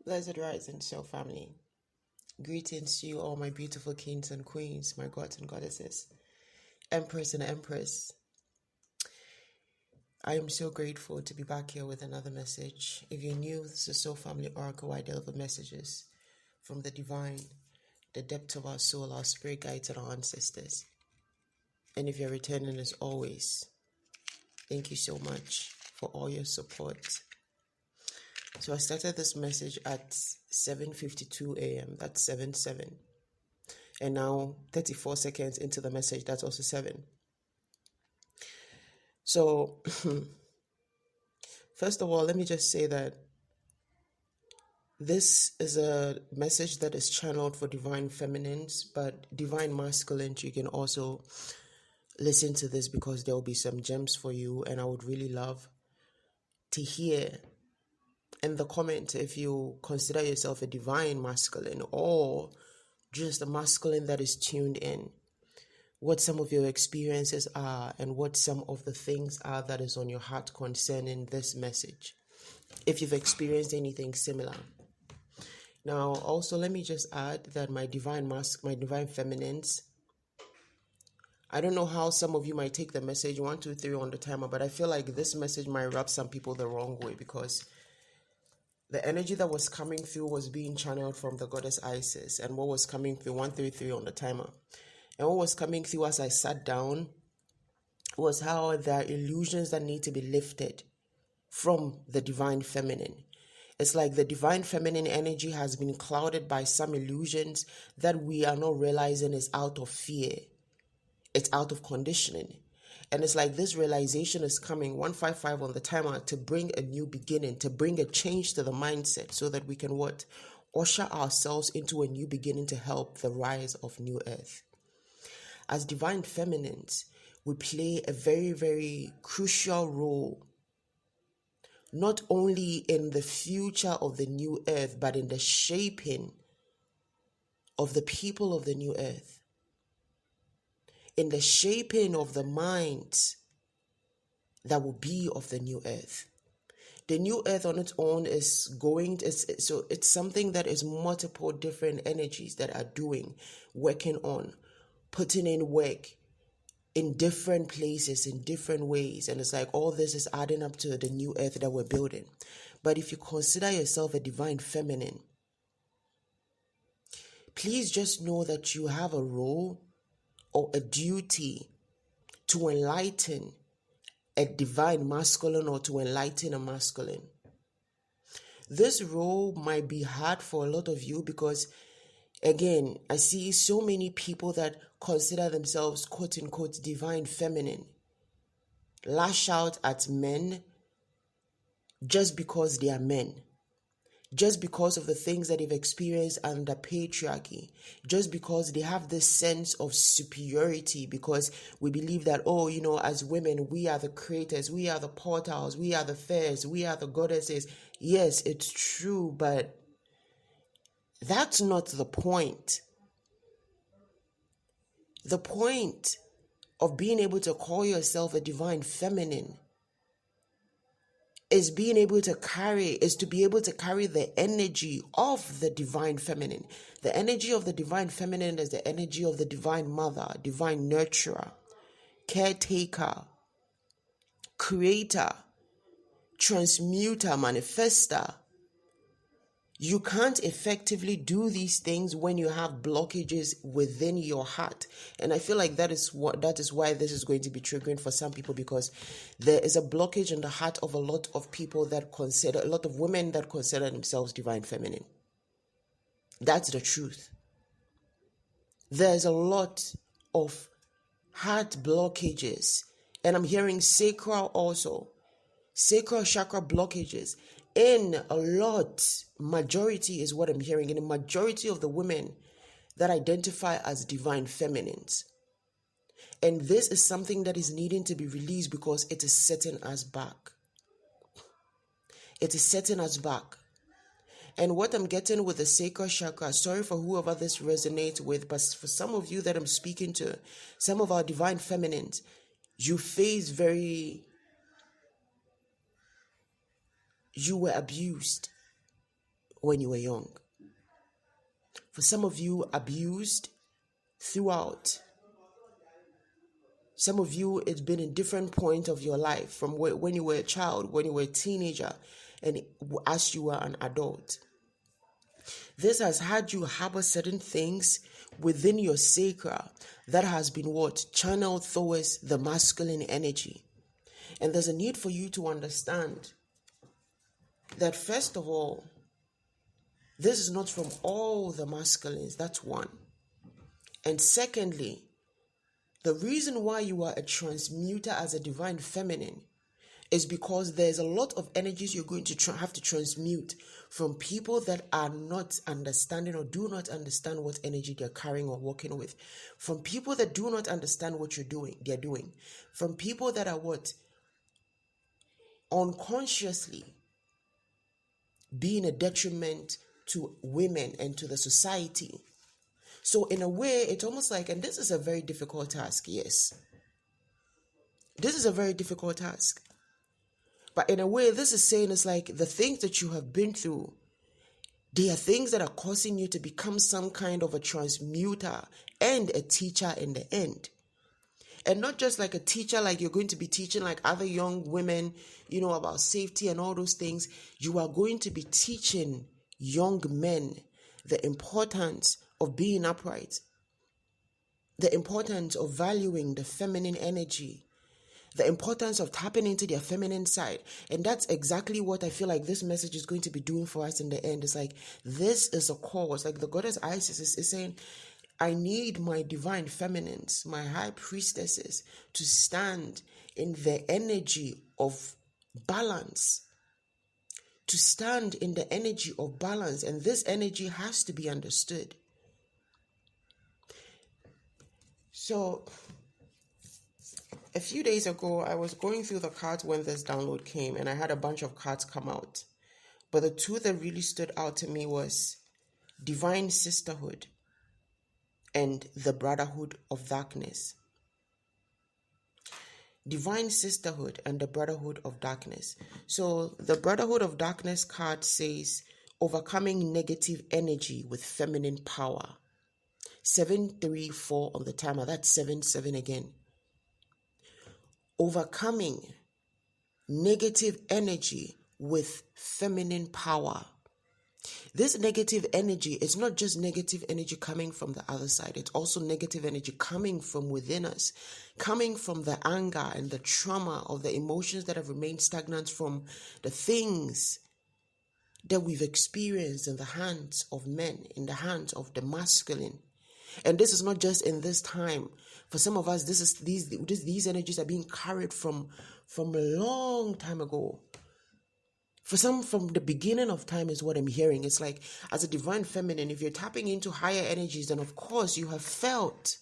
Blessed rising soul family. Greetings to you all my beautiful kings and queens, my gods and goddesses, empress and empress. I am so grateful to be back here with another message. If you're new, this is Soul Family Oracle, where I deliver messages from the divine, the depth of our soul, our spirit guides, and our ancestors. And if you're returning as always, thank you so much for all your support. So I started this message at 7:52 a.m. That's 7-7. And now 34 seconds into the message, that's also 7. So first of all, let me just say that this is a message that is channeled for divine feminines, but divine masculines, you can also listen to this because there will be some gems for you. And I would really love to hear in the comment if you consider yourself a divine masculine or just a masculine that is tuned in, what some of your experiences are and what some of the things are that is on your heart concerning this message, if you've experienced anything similar. Now also let me just add that my divine feminines, I don't know how some of you might take the message 1, 2, 3 on the timer, but I feel like this message might rub some people the wrong way because the energy that was coming through was being channeled from the goddess Isis, and what was coming through 1, 3, 3 on the timer. And what was coming through as I sat down was how there are illusions that need to be lifted from the divine feminine. It's like the divine feminine energy has been clouded by some illusions that we are not realizing is out of fear. It's out of conditioning. And it's like this realization is coming 155 on the timer to bring a new beginning, to bring a change to the mindset so that we can usher ourselves into a new beginning to help the rise of new earth. As divine feminines, we play a very, very crucial role, not only in the future of the new earth, but in the shaping of the people of the new earth, in the shaping of the minds that will be of the new earth. The new earth on its own is it's something that is multiple different energies that are working on, putting in work in different places, in different ways. And it's like all this is adding up to the new earth that we're building. But if you consider yourself a divine feminine, please just know that you have a role or a duty to enlighten a divine masculine or to enlighten a masculine. This role might be hard for a lot of you because, again, I see so many people that consider themselves quote unquote divine feminine lash out at men just because they are men. Just because of the things that they've experienced under patriarchy, just because they have this sense of superiority, because we believe that, as women, we are the creators, we are the portals, we are the fairs, we are the goddesses. Yes, it's true, but that's not the point. The point of being able to call yourself a divine feminine is to be able to carry the energy of the divine feminine. The energy of the divine feminine is the energy of the divine mother, divine nurturer, caretaker, creator, transmuter, manifester. You can't effectively do these things when you have blockages within your heart. And I feel like that is why this is going to be triggering for some people, because there is a blockage in the heart of a lot of women that consider themselves divine feminine. That's the truth. There's a lot of heart blockages, and I'm hearing sacral chakra blockages. In a lot, majority is what I'm hearing, in a majority of the women that identify as divine feminines. And this is something that is needing to be released because it is setting us back. It is setting us back. And what I'm getting with the sacral chakra, sorry for whoever this resonates with, but for some of you that I'm speaking to, some of our divine feminines, you were abused when you were young. For some of you, abused throughout. Some of you, it's been in different points of your life, from when you were a child, when you were a teenager, and as you were an adult. This has had you harbor certain things within your sacra that has been what? Channeled towards the masculine energy. And there's a need for you to understand that, first of all, this is not from all the masculines. That's one. And secondly, the reason why you are a transmuter as a divine feminine is because there's a lot of energies you're going to have to transmute from people that are not understanding or do not understand what energy they're carrying or working with. From people that do not understand what they're doing. From people that are what? Unconsciously being a detriment to women and to the society. So in a way, it's almost like, and this is a very difficult task, yes. This is a very difficult task. But in a way, this is saying it's like the things that you have been through, they are things that are causing you to become some kind of a transmuter and a teacher in the end. And not just like a teacher, like you're going to be teaching like other young women, about safety and all those things. You are going to be teaching young men the importance of being upright, the importance of valuing the feminine energy, the importance of tapping into their feminine side. And that's exactly what I feel like this message is going to be doing for us in the end. It's like, this is a call. It's like the goddess Isis is saying, I need my divine feminines, my high priestesses, to stand in the energy of balance. To stand in the energy of balance. And this energy has to be understood. So, a few days ago, I was going through the cards when this download came, and I had a bunch of cards come out. But the two that really stood out to me was Divine Sisterhood and the Brotherhood of Darkness. Divine Sisterhood and the Brotherhood of Darkness. So the Brotherhood of Darkness card says, overcoming negative energy with feminine power. 734 on the timer. That's 77 again. Overcoming negative energy with feminine power. This negative energy is not just negative energy coming from the other side. It's also negative energy coming from within us, coming from the anger and the trauma of the emotions that have remained stagnant from the things that we've experienced in the hands of men, in the hands of the masculine. And this is not just in this time. For some of us, these energies are being carried from a long time ago. For some, from the beginning of time is what I'm hearing. It's like, as a divine feminine, if you're tapping into higher energies, then of course you have felt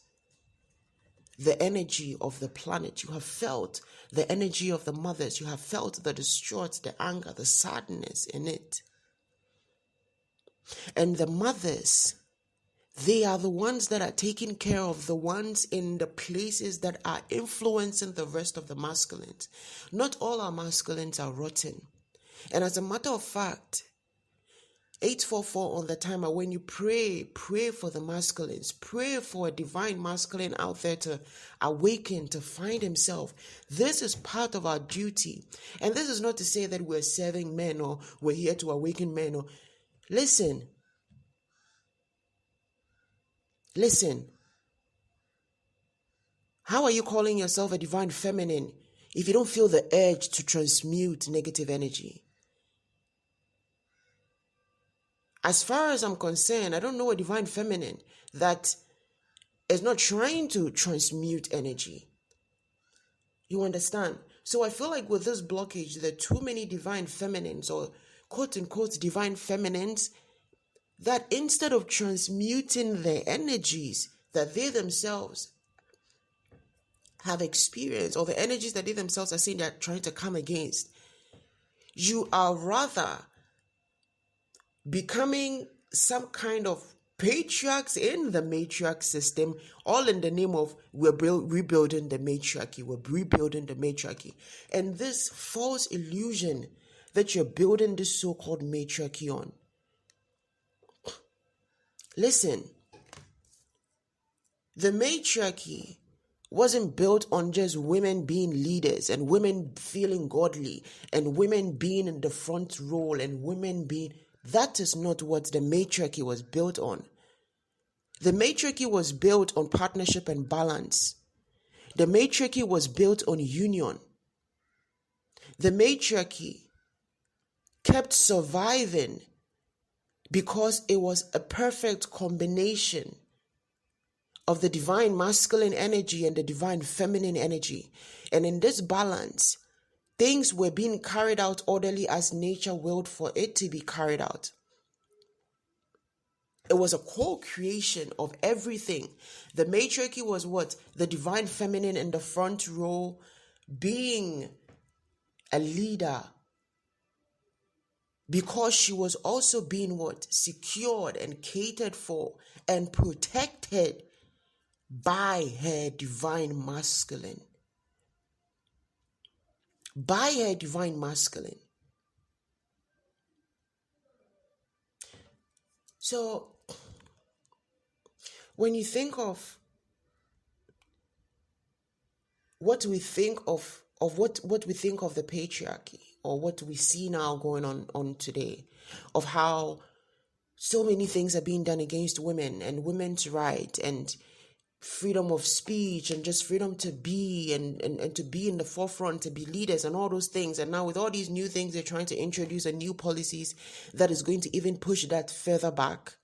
the energy of the planet. You have felt the energy of the mothers. You have felt the distraught, the anger, the sadness in it. And the mothers, they are the ones that are taking care of the ones in the places that are influencing the rest of the masculines. Not all our masculines are rotten. And as a matter of fact, 844 on the timer, when you pray for the masculines, pray for a divine masculine out there to awaken, to find himself. This is part of our duty. And this is not to say that we're serving men or we're here to awaken men. Or Listen. How are you calling yourself a divine feminine if you don't feel the urge to transmute negative energy? As far as I'm concerned, I don't know a divine feminine that is not trying to transmute energy. You understand? So I feel like with this blockage, there are too many divine feminines, or quote unquote divine feminines, that instead of transmuting their energies that they themselves have experienced, or the energies that they themselves are saying they're trying to come against, you are rather becoming some kind of patriarchs in the matriarch system, all in the name of rebuilding the matriarchy. We're rebuilding the matriarchy. And this false illusion that you're building this so-called matriarchy on, Listen, the matriarchy wasn't built on just women being leaders and women feeling godly and women being in the front role and women being... That is not what the matriarchy was built on. The matriarchy was built on partnership and balance. The matriarchy was built on union. The matriarchy kept surviving because it was a perfect combination of the divine masculine energy and the divine feminine energy. And in this balance, things were being carried out orderly as nature willed for it to be carried out. It was a co-creation of everything. The matriarchy was what? The divine feminine in the front row, being a leader, because she was also being what? Secured and catered for and protected by her divine masculine. By her divine masculine. So, when you think of what we think of what we think of the patriarchy, or what we see now going on today, of how so many things are being done against women and women's rights and freedom of speech and just freedom to be and to be in the forefront, to be leaders and all those things. And now with all these new things, they're trying to introduce a new policies that is going to even push that further back.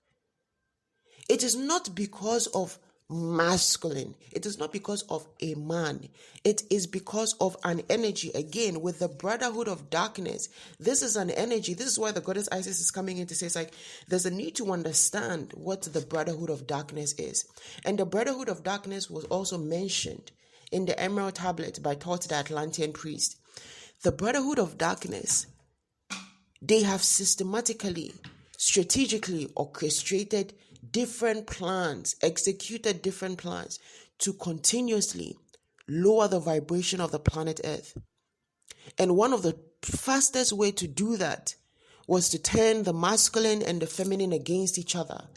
It is not because of masculine. It is not because of a man. It is because of an energy. Again, with the brotherhood of darkness, this is an energy. This is why the goddess Isis is coming in to say, it's like, there's a need to understand what the brotherhood of darkness is. And the brotherhood of darkness was also mentioned in the Emerald Tablet by Thoth, the Atlantean priest. The brotherhood of darkness, they have systematically, strategically orchestrated different plans, executed different plans to continuously lower the vibration of the planet Earth. And one of the fastest way to do that was to turn the masculine and the feminine against each other.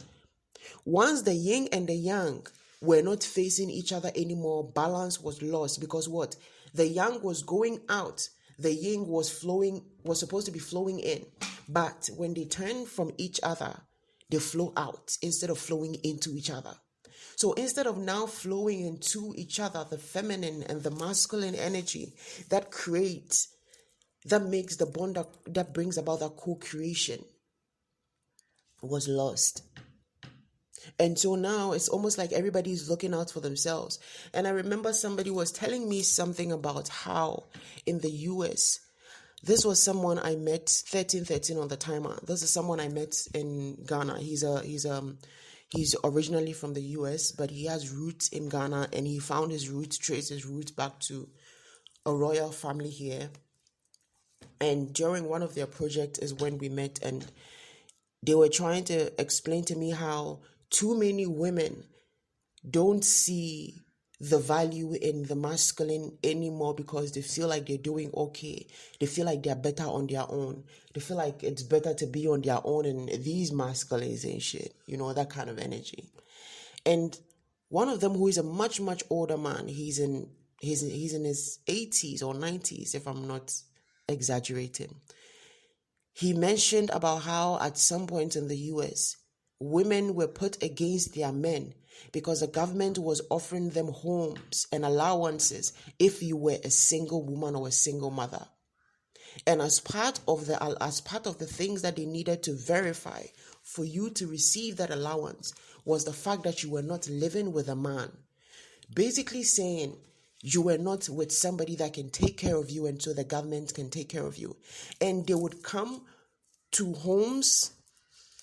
Once the yin and the yang were not facing each other anymore, balance was lost, because what? The yang was going out, the yin was supposed to be flowing in. But when they turn from each other, they flow out instead of flowing into each other. So instead of now flowing into each other, the feminine and the masculine energy that makes the bond that brings about that co-creation was lost. And so now it's almost like everybody's looking out for themselves. And I remember somebody was telling me something about how in the US, this was someone I met, 1313 on the timer. This is someone I met in Ghana. He's originally from the US, but he has roots in Ghana, and he found traced his roots back to a royal family here. And during one of their projects is when we met, and they were trying to explain to me how too many women don't see the value in the masculine anymore because they feel like they're doing okay. They feel like they're better on their own. They feel like it's better to be on their own and these masculines and shit, that kind of energy. And one of them, who is a much, much older man, he's in his 80s or 90s, if I'm not exaggerating. He mentioned about how at some point in the US, women were put against their men because the government was offering them homes and allowances if you were a single woman or a single mother. And as part of the things that they needed to verify for you to receive that allowance was the fact that you were not living with a man. Basically saying you were not with somebody that can take care of you, and so the government can take care of you. And they would come to homes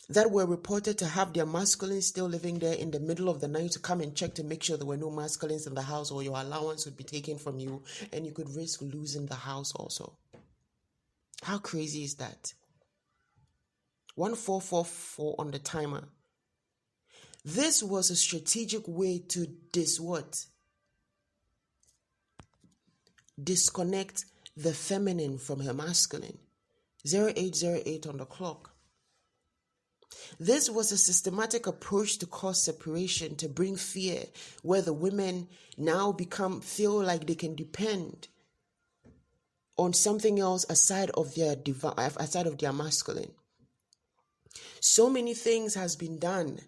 that were reported to have their masculines still living there in the middle of the night to come and check to make sure there were no masculines in the house, or your allowance would be taken from you and you could risk losing the house also. How crazy is that? 1444 on the timer. This was a strategic way to disconnect the feminine from her masculine. 0808 on the clock. This was a systematic approach to cause separation, to bring fear, where the women now feel like they can depend on something else aside of their masculine. So many things has been done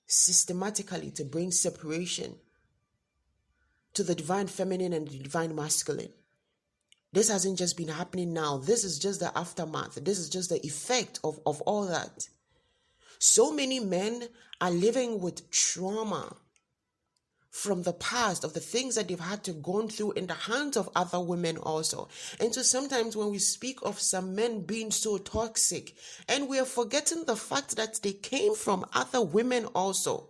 systematically to bring separation to the divine feminine and the divine masculine. This hasn't just been happening now. This is just the aftermath. This is just the effect of all that. So many men are living with trauma from the past, of the things that they've had to go through in the hands of other women also. And so sometimes when we speak of some men being so toxic, and we are forgetting the fact that they came from other women also.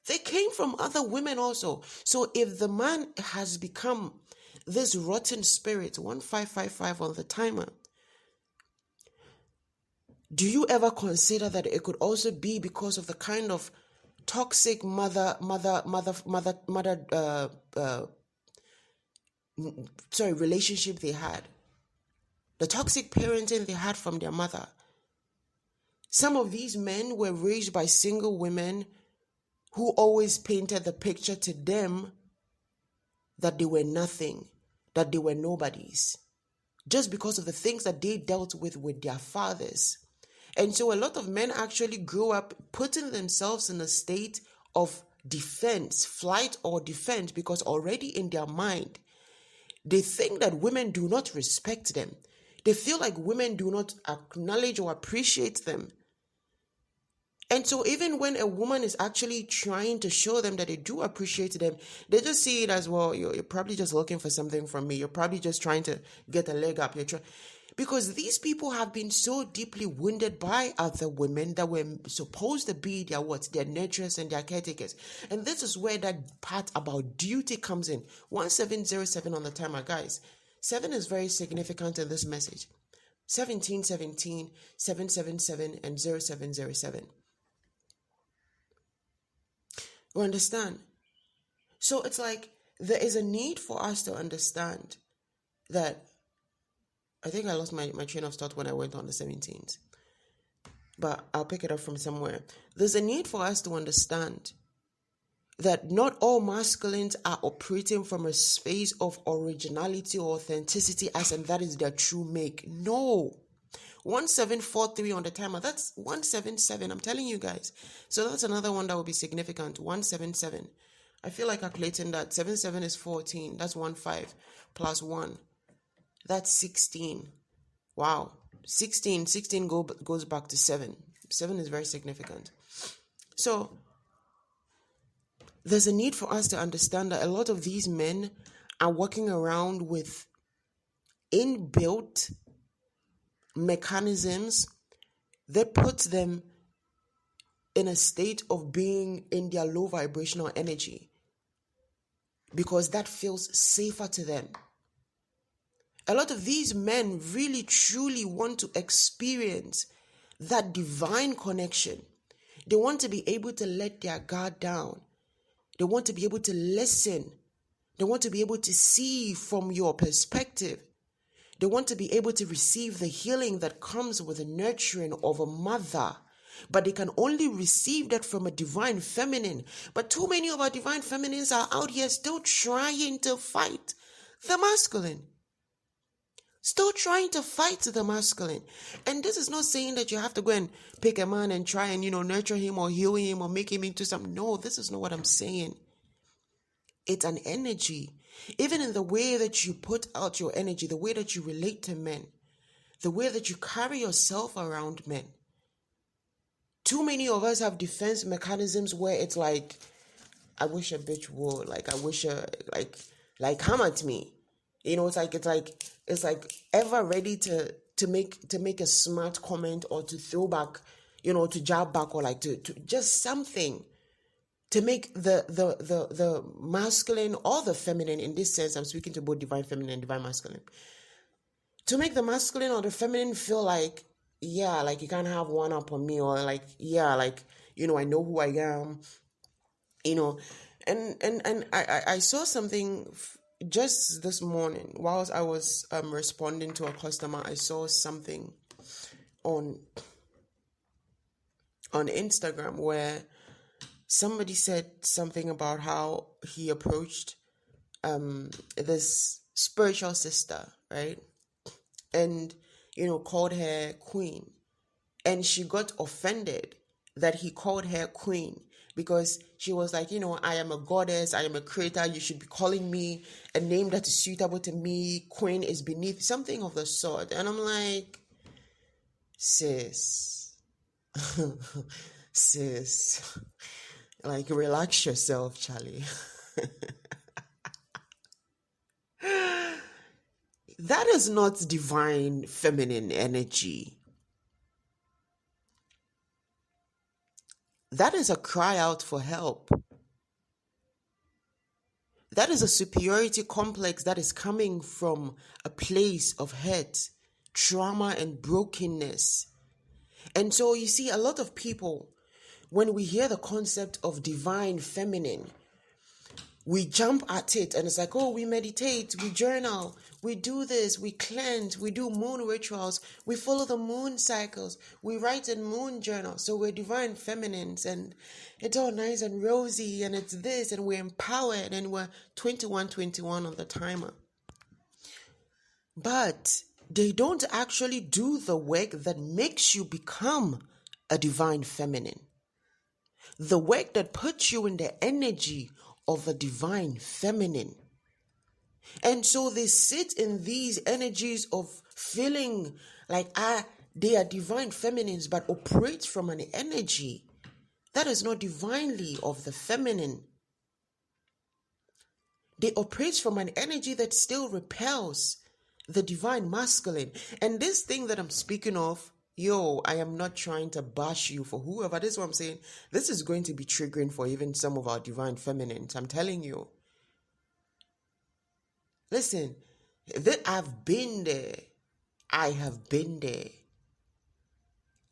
They came from other women also. So if the man has become this rotten spirit, 1555 on the timer, do you ever consider that it could also be because of the kind of toxic relationship they had? The toxic parenting they had from their mother. Some of these men were raised by single women who always painted the picture to them that they were nothing, that they were nobodies, just because of the things that they dealt with their fathers. And so a lot of men actually grew up putting themselves in a state of defense, flight or defense, because already in their mind, they think that women do not respect them. They feel like women do not acknowledge or appreciate them. And so even when a woman is actually trying to show them that they do appreciate them, they just see it as, well, you're probably just looking for something from me. You're probably just trying to get a leg up. Because these people have been so deeply wounded by other women that were supposed to be their nurturers and their caretakers. And this is where that part about duty comes in. 1707 on the timer, guys. 7 is very significant in this message. 1717, 777, and 0707. You understand? So it's like there is a need for us to understand that. I think I lost my train of thought when I went on the 17th. But I'll pick it up from somewhere. There's a need for us to understand that not all masculines are operating from a space of originality or authenticity, as and that is their true make. No. 1743 on the timer. That's 177. I'm telling you guys. So that's another one that will be significant. 177. I feel like calculating that. 77 is 14. That's 15 plus 1. That's 16. Wow. 16 goes back to 7. 7 is very significant. So there's a need for us to understand that a lot of these men are walking around with inbuilt mechanisms that puts them in a state of being in their low vibrational energy, because that feels safer to them. A lot of these men really truly want to experience that divine connection. They want to be able to let their guard down. They want to be able to listen. They want to be able to see from your perspective. They want to be able to receive the healing that comes with the nurturing of a mother. But they can only receive that from a divine feminine. But too many of our divine feminines are out here still trying to fight the masculine. Still trying to fight the masculine. And this is not saying that you have to go and pick a man and try and, nurture him or heal him or make him into something. No, this is not what I'm saying. It's an energy. Even in the way that you put out your energy, the way that you relate to men, the way that you carry yourself around men. Too many of us have defense mechanisms where it's like, I wish a bitch would, I wish come at me. It's like ever ready to make a smart comment or to throw back, to jab back, or to just something to make the masculine or the feminine, in this sense, I'm speaking to both divine feminine and divine masculine, to make the masculine or the feminine feel like, yeah, you can't have one up on me, or I know who I am, and I saw something just this morning, whilst I was responding to a customer. I saw something on on Instagram where somebody said something about how he approached this spiritual sister, right? And, called her queen. And she got offended that he called her queen because she was like, I am a goddess, I am a creator, you should be calling me a name that is suitable to me. Queen is beneath, something of the sort. And I'm like, sis, sis, like, relax yourself, Charlie. That is not divine feminine energy. That is a cry out for help. That is a superiority complex that is coming from a place of hurt, trauma, and brokenness. And so you see, a lot of people, when we hear the concept of divine feminine, we jump at it and it's like, oh, we meditate, we journal, we do this, we cleanse, we do moon rituals, we follow the moon cycles, we write in moon journals. So we're divine feminines and it's all nice and rosy and it's this and we're empowered and we're 21 on the timer. But they don't actually do the work that makes you become a divine feminine. The work that puts you in the energy of a divine feminine. And so they sit in these energies of feeling like they are divine feminines, but operate from an energy that is not divinely of the feminine. They operate from an energy that still repels the divine masculine. And this thing that I'm speaking of, I am not trying to bash you for whoever. This is what I'm saying. This is going to be triggering for even some of our divine feminines. I'm telling you. Listen, I've been there. I have been there.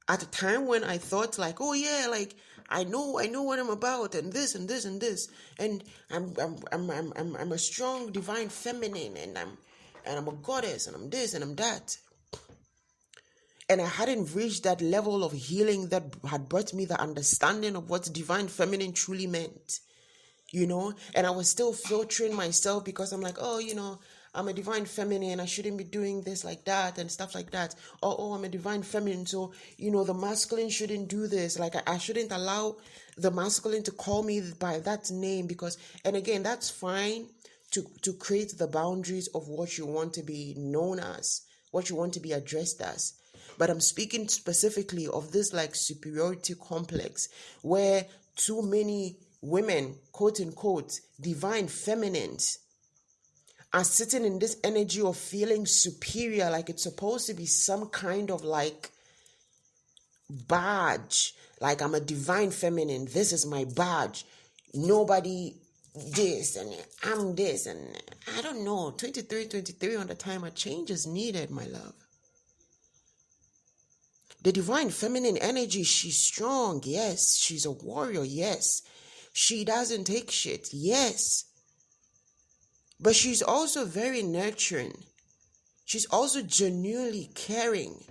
At a time when I thought like, oh yeah, like I know what I'm about, and this and this and this, and I'm a strong divine feminine, and I'm a goddess, and I'm this and I'm that. And I hadn't reached that level of healing that had brought me the understanding of what divine feminine truly meant, and I was still filtering myself because I'm like, oh, I'm a divine feminine, I shouldn't be doing this like that and stuff like that. Oh, I'm a divine feminine, so, the masculine shouldn't do this. Like, I shouldn't allow the masculine to call me by that name because, and again, that's fine to create the boundaries of what you want to be known as, what you want to be addressed as. But I'm speaking specifically of this like superiority complex where too many women, quote unquote, divine feminines are sitting in this energy of feeling superior, like it's supposed to be some kind of like badge. Like I'm a divine feminine, this is my badge. Nobody this and I'm this and I don't know, 23 on the timer. Change is needed, my love. The divine feminine energy, she's strong, yes. She's a warrior, yes. She doesn't take shit, yes. But she's also very nurturing. She's also genuinely caring.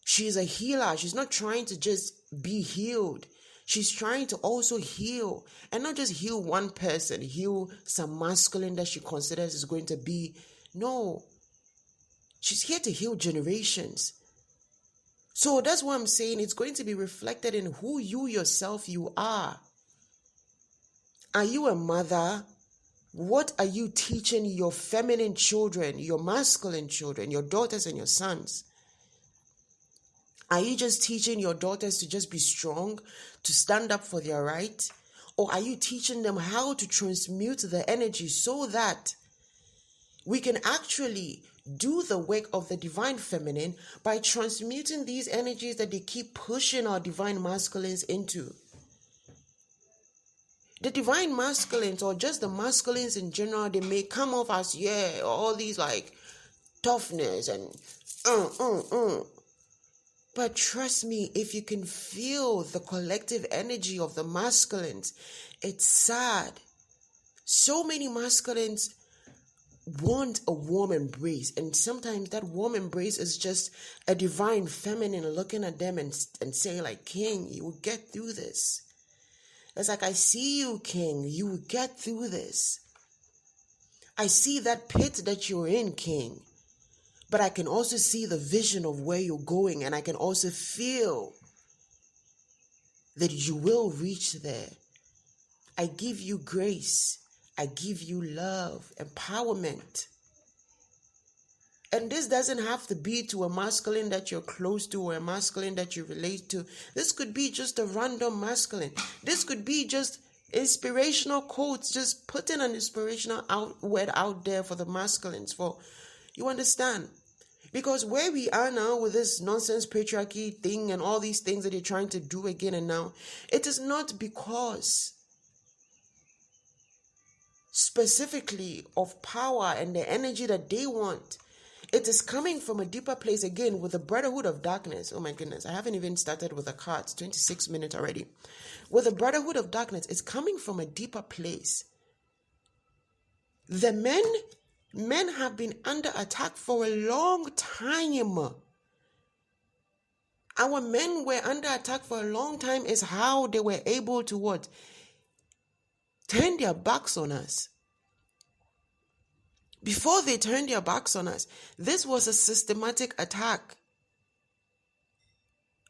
She's a healer. She's not trying to just be healed. She's trying to also heal. And not just heal one person, heal some masculine that she considers is going to be. No. She's here to heal generations. So that's what I'm saying. It's going to be reflected in who you yourself you are. Are you a mother? What are you teaching your feminine children, your masculine children, your daughters and your sons? Are you just teaching your daughters to just be strong, to stand up for their right? Or are you teaching them how to transmute the energy so that we can actually do the work of the divine feminine by transmuting these energies that they keep pushing our divine masculines into? The divine masculines, or just the masculines in general, they may come off as, all these like toughness and But trust me, if you can feel the collective energy of the masculines, it's sad. So many masculines want a warm embrace, and sometimes that warm embrace is just a divine feminine looking at them and saying like, King, you will get through this. It's like, I see you, King, you will get through this. I see that pit that you're in, King, but I can also see the vision of where you're going, and I can also feel that you will reach there. I give you grace. I give you love, empowerment. And this doesn't have to be to a masculine that you're close to or a masculine that you relate to. This could be just a random masculine. This could be just inspirational quotes, just putting an inspirational word out there for the masculines. You understand? Because where we are now with this nonsense patriarchy thing and all these things that you're trying to do again and now, it is not because specifically of power and the energy that they want. It is coming from a deeper place again with the brotherhood of darkness. Oh my goodness, I haven't even started with the cards. 26 minutes already. With the brotherhood of darkness, it's coming from a deeper place. The men have been under attack for a long time. Our men were under attack for a long time. Is how they were able to what? Turn their backs on us. Before they turned their backs on us, this was a systematic attack.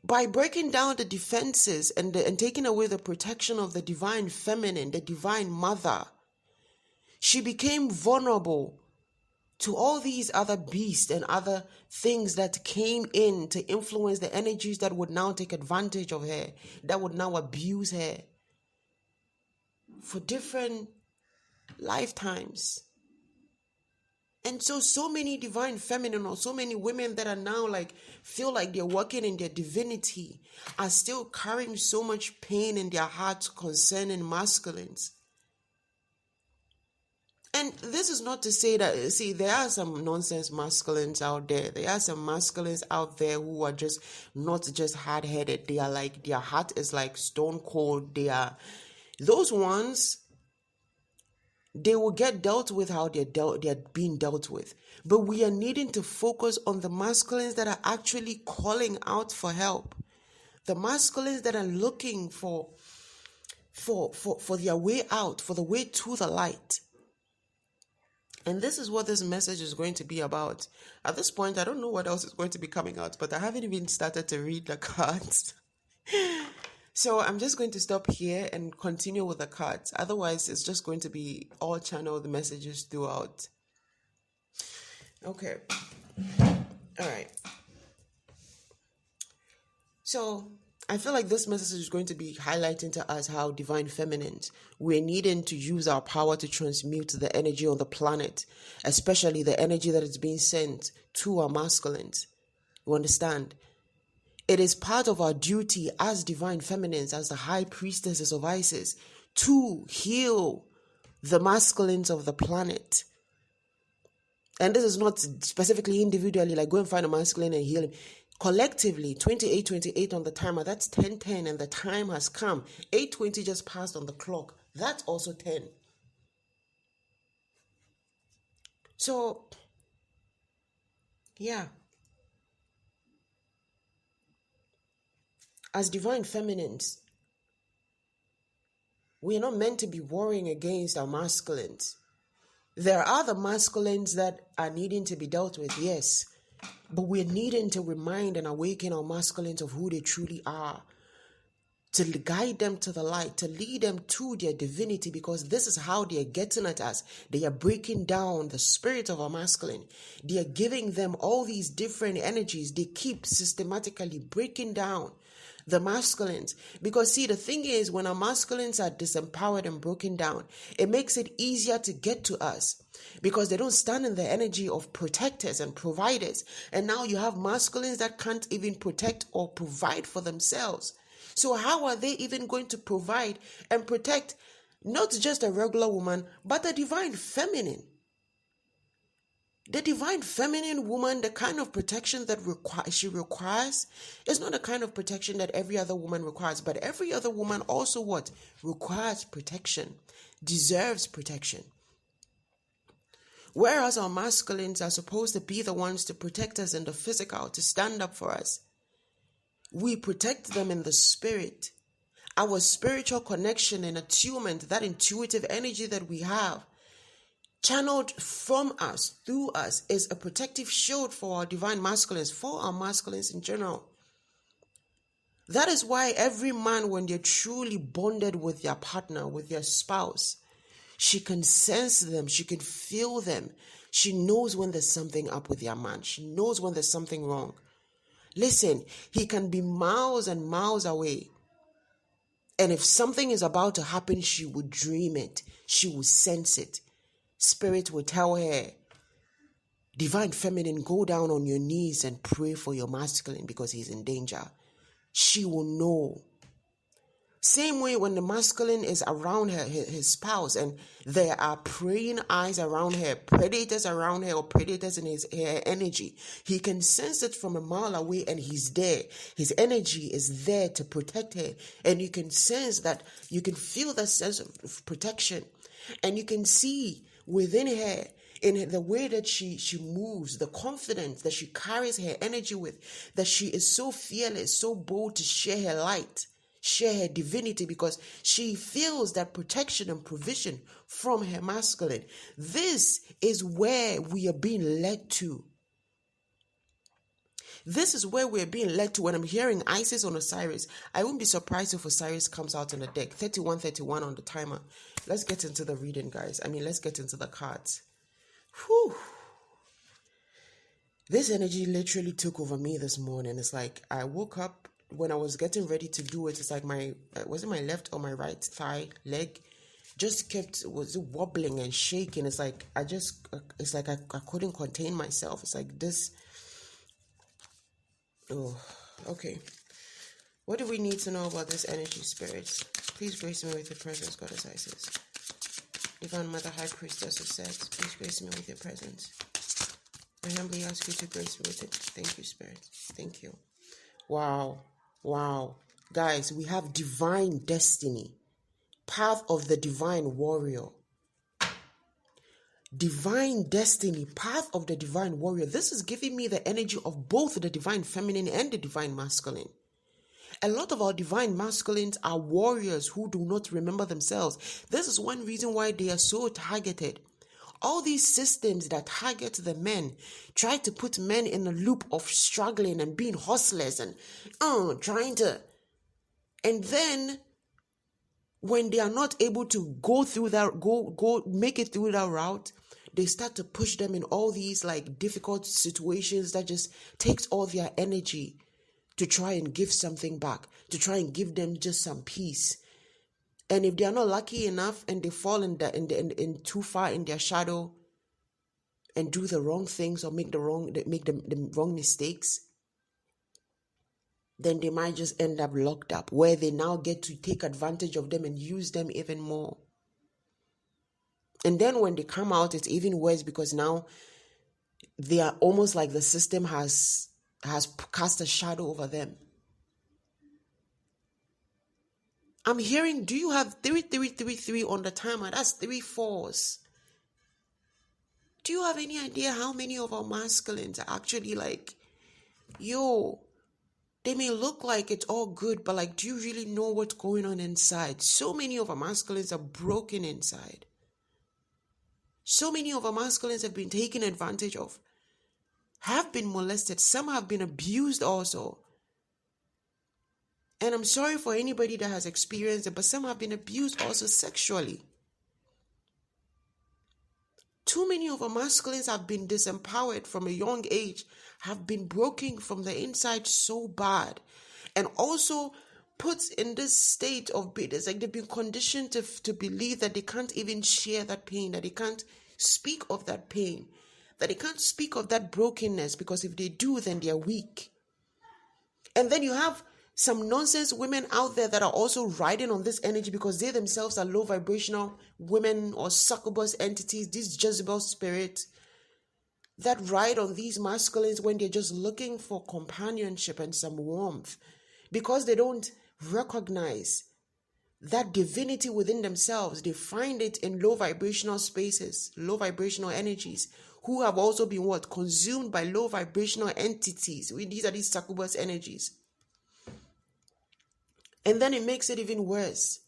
By breaking down the defenses and taking away the protection of the divine feminine, the divine mother, she became vulnerable to all these other beasts and other things that came in to influence the energies that would now take advantage of her, that would now abuse her for different lifetimes. And so many divine feminine or so many women that are now feel like they're working in their divinity are still carrying so much pain in their hearts concerning masculines. And this is not to say that, there are some nonsense masculines out there. There are some masculines out there who are just not just hard-headed. They are their heart is like stone cold. Those ones, they will get dealt with how they're being dealt with. But we are needing to focus on the masculines that are actually calling out for help. The masculines that are looking for their way out, for the way to the light. And this is what this message is going to be about. At this point, I don't know what else is going to be coming out, but I haven't even started to read the cards. So I'm just going to stop here and continue with the cards. Otherwise, it's just going to be all channeled messages throughout. Okay. All right. So I feel like this message is going to be highlighting to us how divine feminines, we're needing to use our power to transmute the energy on the planet, especially the energy that is being sent to our masculines. You understand? It is part of our duty as divine feminines, as the high priestesses of Isis, to heal the masculines of the planet. And this is not specifically individually, like go and find a masculine and heal him. Collectively, 28:28 on the timer, that's 10:10, and the time has come. 8:20 just passed on the clock. That's also 10. So, yeah. As divine feminines, we are not meant to be warring against our masculines. There are the masculines that are needing to be dealt with, yes. But we're needing to remind and awaken our masculines of who they truly are. To guide them to the light, to lead them to their divinity, because this is how they are getting at us. They are breaking down the spirit of our masculine. They are giving them all these different energies. They keep systematically breaking down the masculines. Because see, the thing is, when our masculines are disempowered and broken down, it makes it easier to get to us. Because they don't stand in the energy of protectors and providers. And now you have masculines that can't even protect or provide for themselves. So how are they even going to provide and protect not just a regular woman, but a divine feminine? The divine feminine woman, the kind of protection that she requires is not the kind of protection that every other woman requires. But every other woman also requires protection, deserves protection. Whereas our masculines are supposed to be the ones to protect us in the physical, to stand up for us. We protect them in the spirit. Our spiritual connection and attunement, that intuitive energy that we have, channeled from us, through us, is a protective shield for our divine masculines, for our masculines in general. That is why every man, when they're truly bonded with their partner, with their spouse, she can sense them, she can feel them. She knows when there's something up with their man. She knows when there's something wrong. Listen, he can be miles and miles away. And if something is about to happen, she would dream it. She will sense it. Spirit will tell her, divine feminine, go down on your knees and pray for your masculine because he's in danger. She will know. Same way when the masculine is around her, his spouse, and there are praying eyes around her, predators around her, or predators in her energy, he can sense it from a mile away and he's there. His energy is there to protect her. And you can sense that, you can feel that sense of protection. And you can see within her, in the way that she moves, the confidence that she carries her energy with, that she is so fearless, so bold to share her light, share her divinity, because she feels that protection and provision from her masculine. This is where we are being led to. This is where we're being led to. When I'm hearing Isis on Osiris, I won't be surprised if Osiris comes out on the deck. 31 on the timer. Let's get into the reading, guys. Let's get into the cards. Whew. This energy literally took over me this morning. It's like I woke up, when I was getting ready to do it, it's like was it my left or my right thigh, leg, just was wobbling and shaking. It's like I couldn't contain myself. It's like this. Oh, okay. What do we need to know about this energy, spirits? Please grace me with your presence, Goddess Isis. Divine Mother, High Priestess of Set, please grace me with your presence. I humbly ask you to grace me with it. Thank you, Spirit. Thank you. Wow. Guys, we have divine destiny. Path of the divine warrior. Divine destiny, path of the divine warrior. This is giving me the energy of both the divine feminine and the divine masculine. A lot of our divine masculines are warriors who do not remember themselves. This is one reason why they are so targeted. All these systems that target the men try to put men in a loop of struggling and being hustlers and trying to. And then when they are not able to go through that, go make it through that route, they start to push them in all these like difficult situations that just takes all their energy to try and give something back, to try and give them just some peace. And if they are not lucky enough and they fall in too far in their shadow and do the wrong things or make the wrong mistakes, then they might just end up locked up, where they now get to take advantage of them and use them even more. And then when they come out, it's even worse, because now they are almost like the system has cast a shadow over them. I'm hearing, do you have 3333 on the timer? That's 3 4s. Do you have any idea how many of our masculines are actually like, they may look like it's all good, but like, do you really know what's going on inside? So many of our masculines are broken inside. So many of our masculines have been taken advantage of, have been molested. Some have been abused also. And I'm sorry for anybody that has experienced it, but some have been abused also sexually. Too many of our masculines have been disempowered from a young age, have been broken from the inside so bad, and also put in this state of pain. It's like they've been conditioned to believe that they can't even share that pain, that they can't speak of that pain, that they can't speak of that brokenness, because if they do, then they're weak. And then you have some nonsense women out there that are also riding on this energy because they themselves are low vibrational women or succubus entities, these Jezebel spirits that ride on these masculines when they're just looking for companionship and some warmth, because they don't recognize that divinity within themselves. They find it in low vibrational spaces, low vibrational energies, who have also been what? Consumed by low vibrational entities. These are these succubus energies. And then it makes it even worse.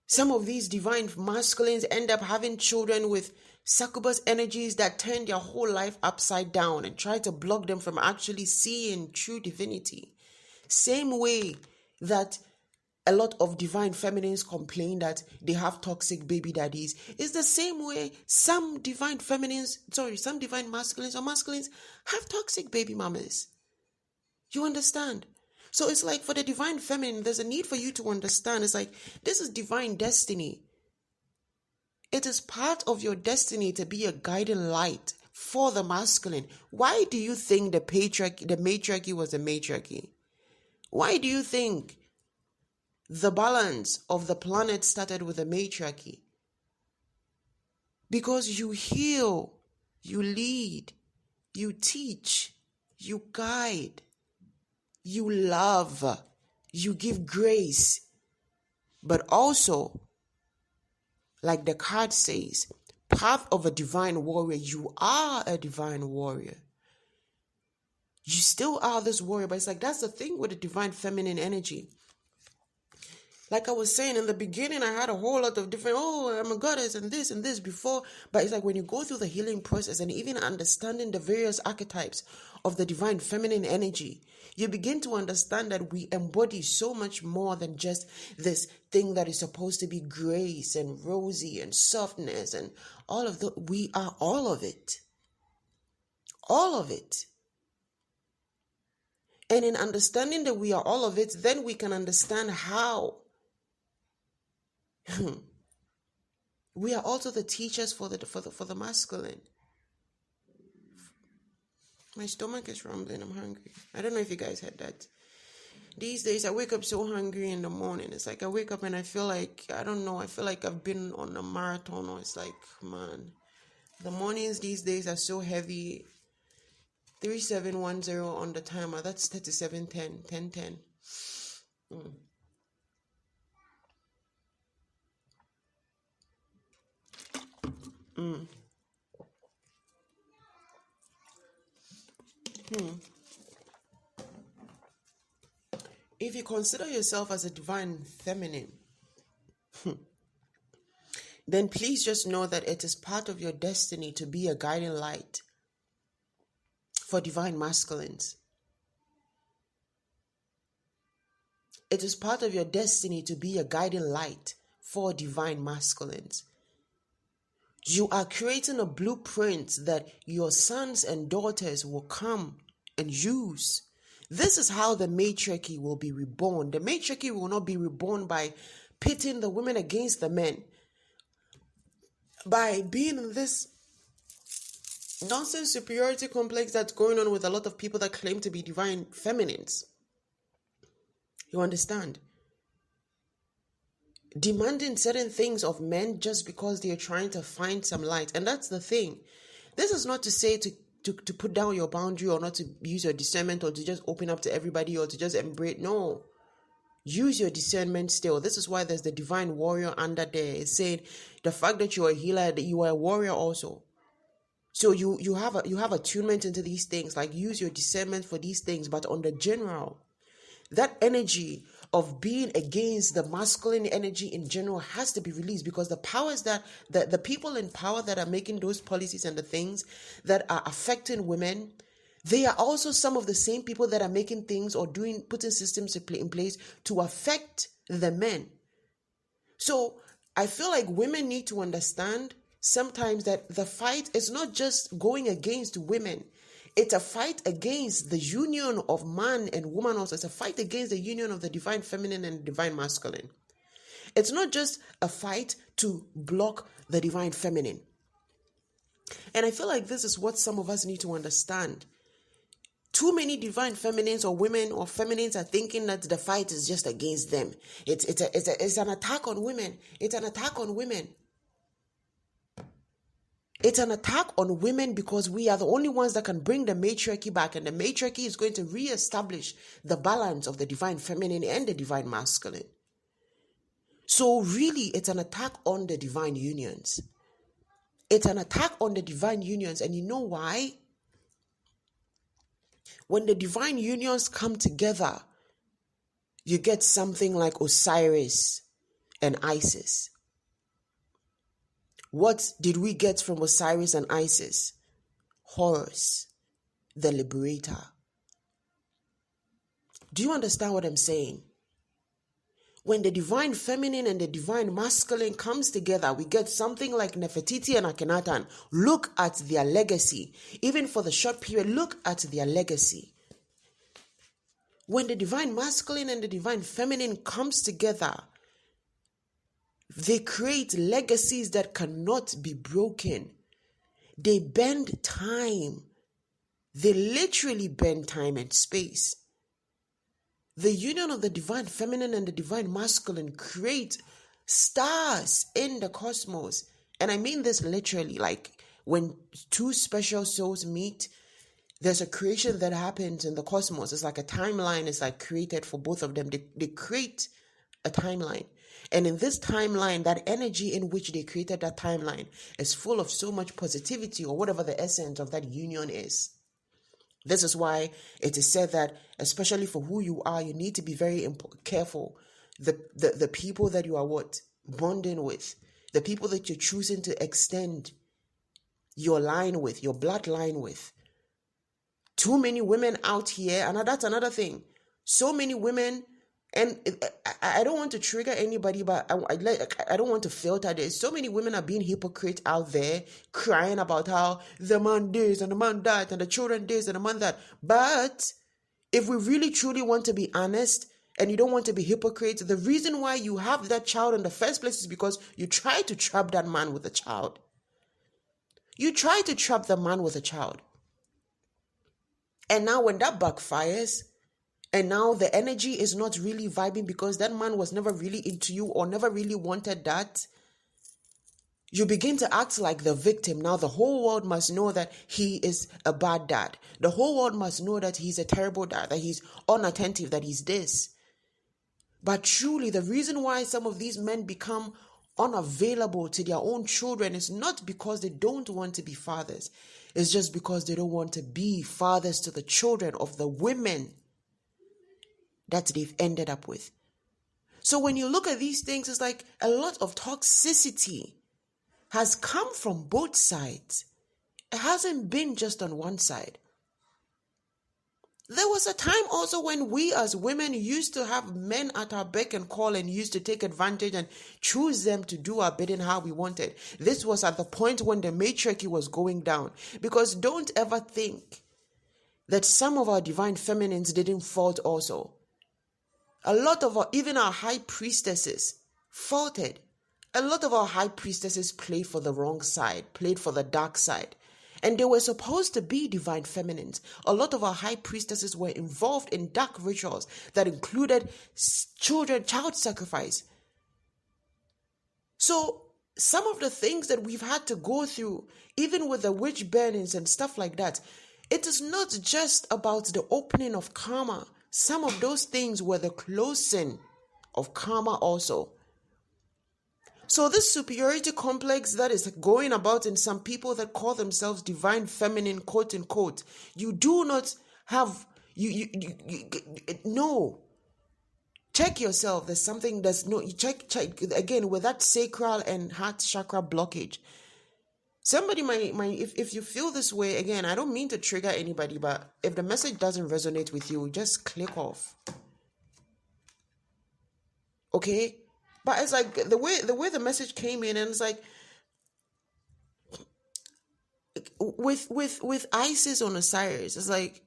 Some of these divine masculines end up having children with succubus energies that turn their whole life upside down and try to block them from actually seeing true divinity. Same way that a lot of divine feminines complain that they have toxic baby daddies. It's the same way some divine masculines or masculines have toxic baby mamas. You understand? So it's like for the divine feminine, there's a need for you to understand. It's like, this is divine destiny. It is part of your destiny to be a guiding light for the masculine. Why do you think the matriarchy was a matriarchy? Why do you think the balance of the planet started with a matriarchy? Because you heal, you lead, you teach, you guide, you love, you give grace. But also, like the card says, path of a divine warrior. You are a divine warrior. You still are this warrior, but it's like, that's the thing with the divine feminine energy. Like I was saying in the beginning, I had a whole lot of different, I'm a goddess and this before. But it's like when you go through the healing process and even understanding the various archetypes of the divine feminine energy, you begin to understand that we embody so much more than just this thing that is supposed to be grace and rosy and softness and all of that. We are all of it. All of it. And in understanding that we are all of it, then we can understand how we are also the teachers for the masculine. My stomach is rumbling. I'm hungry. I don't know if you guys had that. These days, I wake up so hungry in the morning. It's like I wake up and I feel like, I don't know, I feel like I've been on a marathon. Or it's like, man, the mornings these days are so heavy. 3710 on the timer. That's 3710, 10:10. If you consider yourself as a divine feminine, then please just know that it is part of your destiny to be a guiding light for divine masculines. It is part of your destiny to be a guiding light for divine masculines. You are creating a blueprint that your sons and daughters will come and use. This is how the matriarchy will be reborn. The matriarchy will not be reborn by pitting the women against the men, by being in this nonsense superiority complex that's going on with a lot of people that claim to be divine feminines. You understand? Demanding certain things of men just because they are trying to find some light. And that's the thing. This is not to say to put down your boundary or not to use your discernment or to just open up to everybody or to just embrace. No. Use your discernment still. This is why there's the divine warrior under there. It's saying the fact that you're a healer, that you are a warrior also. So you have attunement into these things. Like, use your discernment for these things. But on the general, that energy of being against the masculine energy in general has to be released, because the powers that the people in power that are making those policies and the things that are affecting women, they are also some of the same people that are making things or putting systems in place to affect the men. So I feel like women need to understand sometimes that the fight is not just going against women. It's a fight against the union of man and woman also. It's a fight against the union of the divine feminine and divine masculine. It's not just a fight to block the divine feminine. And I feel like this is what some of us need to understand. Too many divine feminines or women or feminines are thinking that the fight is just against them. It's an attack on women. It's an attack on women. It's an attack on women because we are the only ones that can bring the matriarchy back, and the matriarchy is going to reestablish the balance of the divine feminine and the divine masculine. So really, it's an attack on the divine unions. It's an attack on the divine unions. And you know why? When the divine unions come together, you get something like Osiris and Isis. What did we get from Osiris and Isis? Horus, the liberator. Do you understand what I'm saying? When the divine feminine and the divine masculine comes together, we get something like Nefertiti and Akhenaten. Look at their legacy. Even for the short period, look at their legacy. When the divine masculine and the divine feminine comes together, they create legacies that cannot be broken. They bend time. They literally bend time and space. The union of the divine feminine and the divine masculine create stars in the cosmos. And I mean this literally, like when two special souls meet, there's a creation that happens in the cosmos. It's like a timeline is like created for both of them. They create a timeline. And in this timeline, that energy in which they created that timeline is full of so much positivity, or whatever the essence of that union is. This is why it is said that, especially for who you are, you need to be very careful. The people that you are bonding with, the people that you're choosing to extend your line with, your bloodline with. Too many women out here, and that's another thing. So many women, and I don't want to trigger anybody, but I don't want to filter this. So many women are being hypocrite out there, crying about how the man this and the man that, and the children this and the man that. But if we really truly want to be honest, and you don't want to be hypocrite, the reason why you have that child in the first place is because you try to trap that man with a child. You try to trap the man with a child. And now when that backfires, and now the energy is not really vibing because that man was never really into you or never really wanted that, you begin to act like the victim. Now the whole world must know that he is a bad dad. The whole world must know that he's a terrible dad, that he's unattentive, that he's this. But truly, the reason why some of these men become unavailable to their own children is not because they don't want to be fathers. It's just because they don't want to be fathers to the children of the women that they've ended up with. So when you look at these things, it's like a lot of toxicity has come from both sides. It hasn't been just on one side. There was a time also when we as women used to have men at our beck and call and used to take advantage and choose them to do our bidding how we wanted. This was at the point when the matriarchy was going down. Because don't ever think that some of our divine feminines didn't fault also. A lot of even our high priestesses faulted. A lot of our high priestesses played for the wrong side, played for the dark side. And they were supposed to be divine feminines. A lot of our high priestesses were involved in dark rituals that included child sacrifice. So some of the things that we've had to go through, even with the witch burnings and stuff like that, it is not just about the opening of karma. Some of those things were the closing of karma also. So this superiority complex that is going about in some people that call themselves divine feminine, quote unquote, you do not have, no. Check yourself. There's something that's no, you check again with that sacral and heart chakra blockage. Somebody might if you feel this way, again, I don't mean to trigger anybody, but if the message doesn't resonate with you, just click off. Okay? But it's like the way the message came in, and it's like with Isis on Osiris, it's like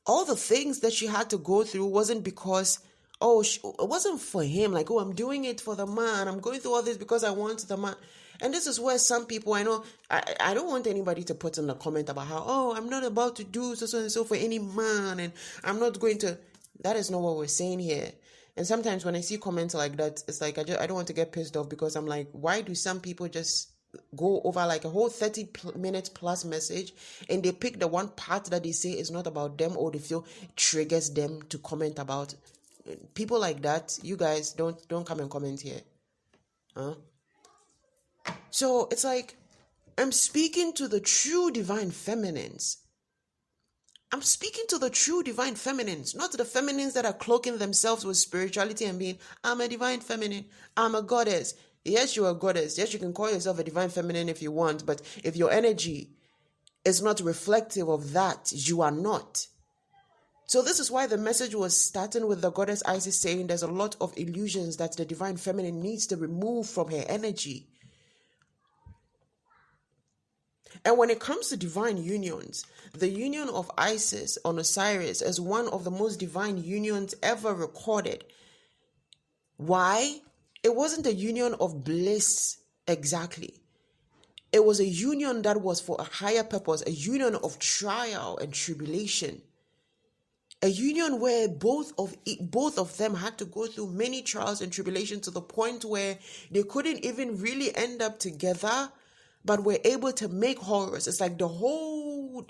all the things that she had to go through wasn't because it wasn't for him. Like, I'm doing it for the man. I'm going through all this because I want the man. And this is where some people, I know, I don't want anybody to put in a comment about how, I'm not about to do so and so for any man, and I'm not going to. That is not what we're saying here. And sometimes when I see comments like that, it's like I don't want to get pissed off, because I'm like, why do some people just go over like a whole 30 minutes plus message and they pick the one part that they say is not about them or they feel triggers them to comment about? People like that, you guys don't come and comment here. Huh? So it's like, I'm speaking to the true divine feminines. I'm speaking to the true divine feminines, not the feminines that are cloaking themselves with spirituality and being, I'm a divine feminine, I'm a goddess. Yes, you're a goddess. Yes, you can call yourself a divine feminine if you want, but if your energy is not reflective of that, you are not. So this is why the message was starting with the goddess Isis saying there's a lot of illusions that the divine feminine needs to remove from her energy. And when it comes to divine unions, the union of Isis on Osiris is one of the most divine unions ever recorded. Why? It wasn't a union of bliss exactly. It was a union that was for a higher purpose, a union of trial and tribulation. A union where both of them had to go through many trials and tribulations to the point where they couldn't even really end up together, but were able to make horrors. It's like all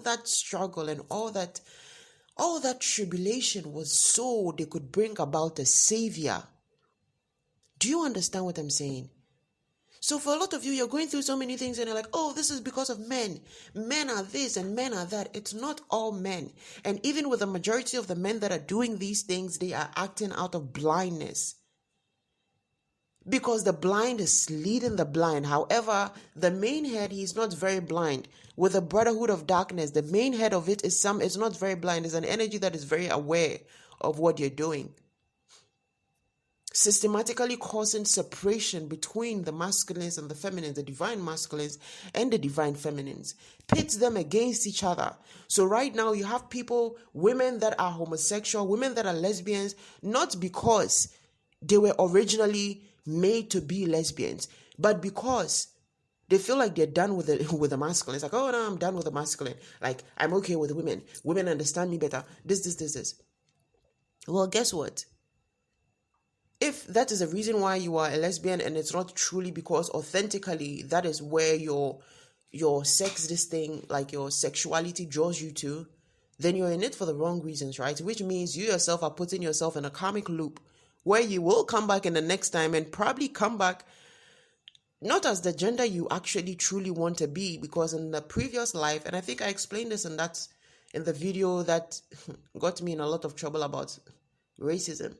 that struggle and all that tribulation was so they could bring about a savior. Do you understand what I'm saying? So for a lot of you, you're going through so many things and you're like, oh, this is because of men. Men are this and men are that. It's not all men. And even with the majority of the men that are doing these things, they are acting out of blindness. Because the blind is leading the blind. However, the main head, he's not very blind. With the brotherhood of darkness, the main head of it is it's not very blind. It's an energy that is very aware of what you're doing. Systematically causing separation between the masculines and the feminines, the divine masculines and the divine feminines, pits them against each other. So right now you have women that are homosexual, women that are lesbians, not because they were originally made to be lesbians, but because they feel like they're done with the masculine. It's like, oh no, I'm done with the masculine. Like, I'm okay with women. Women understand me better. This. Well, guess what? If that is the reason why you are a lesbian and it's not truly because authentically that is where your sex, like your sexuality draws you to, then you're in it for the wrong reasons, right? Which means you yourself are putting yourself in a karmic loop where you will come back in the next time and probably come back not as the gender you actually truly want to be, because in the previous life, and I think I explained this in the video that got me in a lot of trouble about racism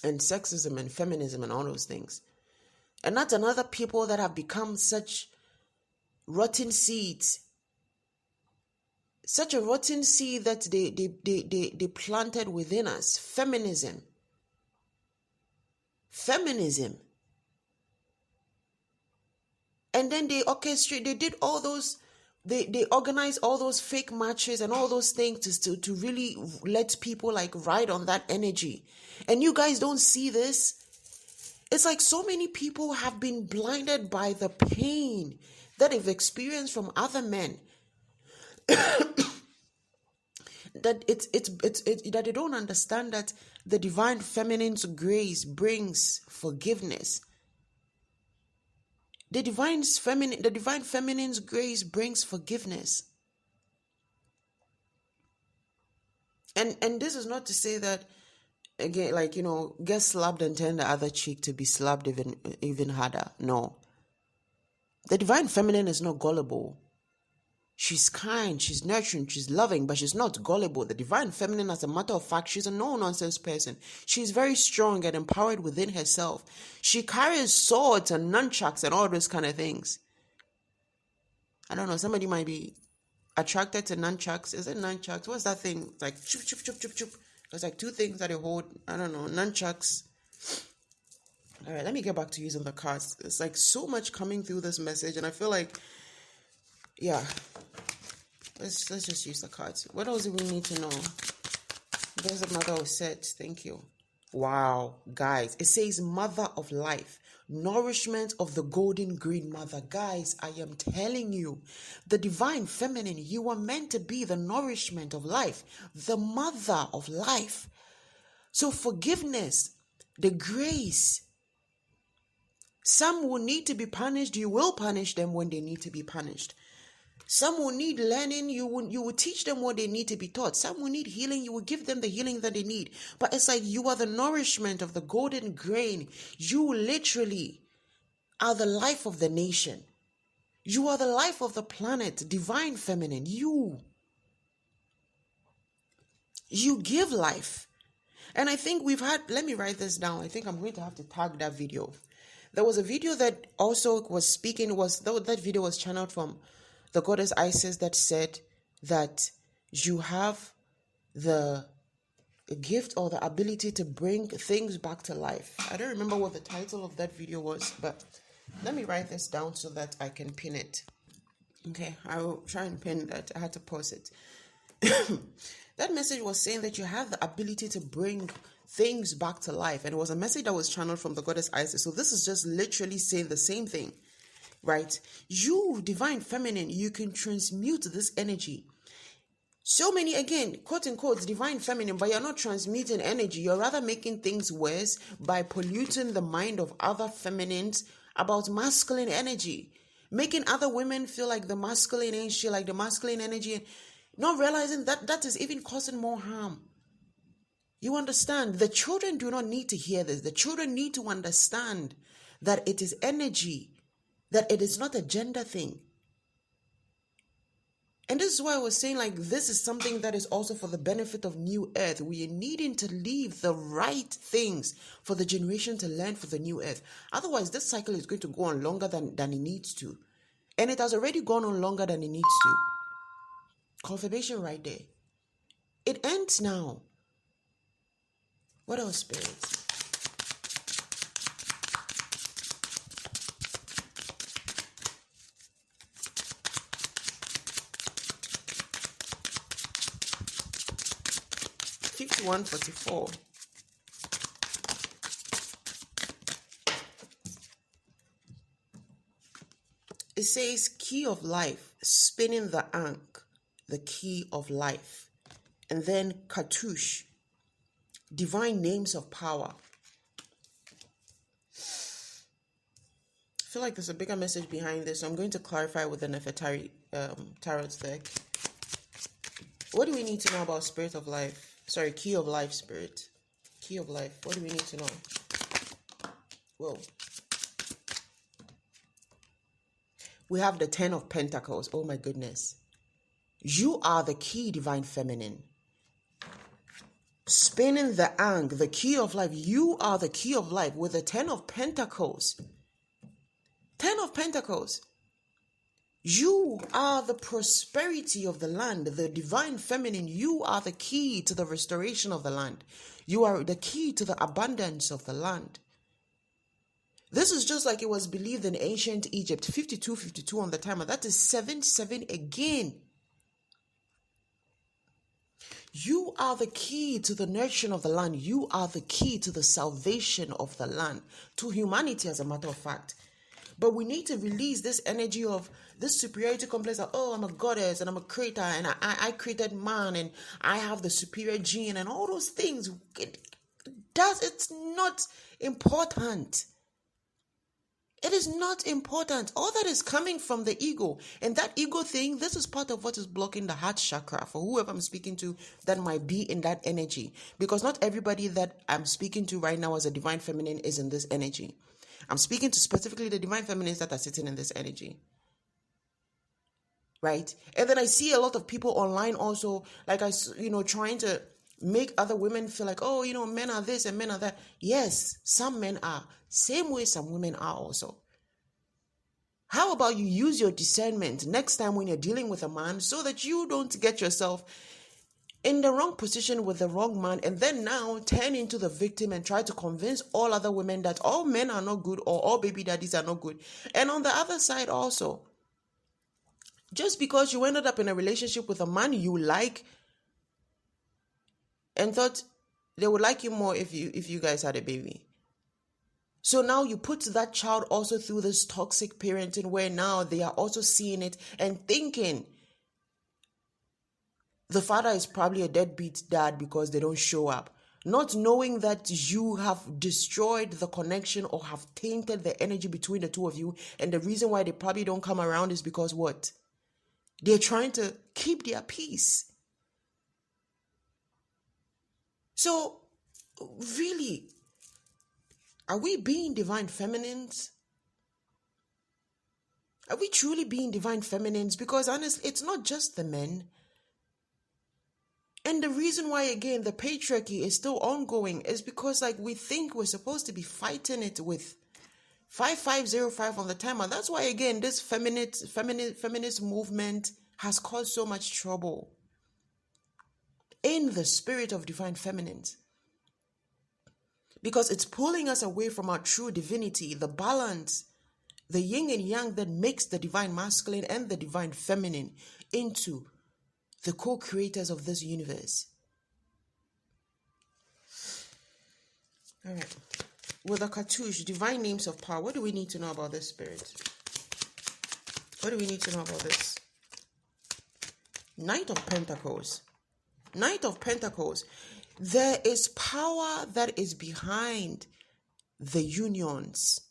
and sexism and feminism and all those things. And that's another people that have become such rotten seeds. Such a rotten seed that they planted within us. Feminism. And then they did all those, they organized all those fake matches and all those things to really let people like ride on that energy. And you guys don't see this. It's like so many people have been blinded by the pain that they've experienced from other men. That that they don't understand that the divine feminine's grace brings forgiveness. The divine feminine's grace brings forgiveness. And this is not to say that, again, like, get slapped and turn the other cheek to be slapped even harder. No. The divine feminine is not gullible. She's kind, she's nurturing, she's loving, but she's not gullible. The divine feminine, as a matter of fact, she's a no-nonsense person. She's very strong and empowered within herself. She carries swords and nunchucks and all those kind of things. I don't know, somebody might be attracted to nunchucks. Is it nunchucks? What's that thing? It's like choop, choop, choop, choop, choop. There's like two things that they hold. I don't know, nunchucks. All right, let me get back to using the cards. It's like so much coming through this message, and I feel like, yeah, let's just use the cards. What else do we need to know? There's a mother of set. Thank you. Wow, guys, it says mother of life, nourishment of the golden green mother. Guys, I am telling you, the divine feminine, you are meant to be the nourishment of life, the mother of life. So forgiveness, the grace. Some will need to be punished. You will punish them when they need to be punished. Some will need learning. You will teach them what they need to be taught. Some will need healing. You will give them the healing that they need. But it's like you are the nourishment of the golden grain. You literally are the life of the nation. You are the life of the planet, divine feminine. You give life. And I think let me write this down. I think I'm going to have to tag that video. There was a video that also was speaking, that video was channeled from the goddess Isis, that said that you have the gift or the ability to bring things back to life. I don't remember what the title of that video was, but let me write this down so that I can pin it. Okay, I will try and pin that. I had to pause it. That message was saying that you have the ability to bring things back to life. And it was a message that was channeled from the goddess Isis. So this is just literally saying the same thing, right? You, divine feminine, you can transmute this energy. So many, again, quote unquote, divine feminine, but you're not transmuting energy. You're rather making things worse by polluting the mind of other feminines about masculine energy. Making other women feel like the masculine energy, and not realizing that is even causing more harm. You understand? The children do not need to hear this. The children need to understand that it is energy, that it is not a gender thing. And this is why I was saying, like, this is something that is also for the benefit of New Earth. We are needing to leave the right things for the generation to learn for the New Earth. Otherwise, this cycle is going to go on longer than it needs to. And it has already gone on longer than it needs to. Confirmation right there. It ends now. What else, Spirit? $51.44. It says key of life, spinning the ankh, the key of life. And then cartouche, divine names of power. I feel like there's a bigger message behind this, so I'm going to clarify with the Nefertari tarot deck. What do we need to know about spirit of life? Sorry, key of life, spirit. Key of life. What do we need to know? Whoa. We have the 10 of Pentacles. Oh my goodness. You are the key, divine feminine. Spinning the ankh, the key of life. You are the key of life with the 10 of Pentacles. 10 of Pentacles. You are the prosperity of the land, the divine feminine. You are the key to the restoration of the land. You are the key to the abundance of the land. This is just like it was believed in ancient Egypt, 52 on the timer. That is 7 again. You are the key to the nurturing of the land. You are the key to the salvation of the land, to humanity as a matter of fact. But we need to release this energy of this superiority complex of, oh, I'm a goddess and I'm a creator and I created man and I have the superior gene and all those things. It's not important. It is not important. All that is coming from the ego. And that ego thing, this is part of what is blocking the heart chakra for whoever I'm speaking to that might be in that energy. Because not everybody that I'm speaking to right now as a divine feminine is in this energy. I'm speaking to specifically the divine feminines that are sitting in this energy. Right? And then I see a lot of people online also, like trying to make other women feel like, oh, men are this and men are that. Yes, some men are. Same way some women are also. How about you use your discernment next time when you're dealing with a man so that you don't get yourself in the wrong position with the wrong man and then now turn into the victim and try to convince all other women that all men are not good or all baby daddies are not good. And on the other side also, just because you ended up in a relationship with a man you like and thought they would like you more if you guys had a baby. So now you put that child also through this toxic parenting where now they are also seeing it and thinking the father is probably a deadbeat dad because they don't show up. Not knowing that you have destroyed the connection or have tainted the energy between the two of you. And the reason why they probably don't come around is because what? They're trying to keep their peace. So, really, are we being divine feminines? Are we truly being divine feminines? Because honestly, it's not just the men. And the reason why, again, the patriarchy is still ongoing is because, like, we think we're supposed to be fighting it with 5505 on the timer. That's why, again, this feminist movement has caused so much trouble in the spirit of divine feminines. Because it's pulling us away from our true divinity, the balance, the yin and yang that makes the divine masculine and the divine feminine into the co-creators of this universe. All right. With the cartouche, divine names of power, what do we need to know about this spirit? What do we need to know about this? Knight of Pentacles. Knight of Pentacles. There is power that is behind the unions.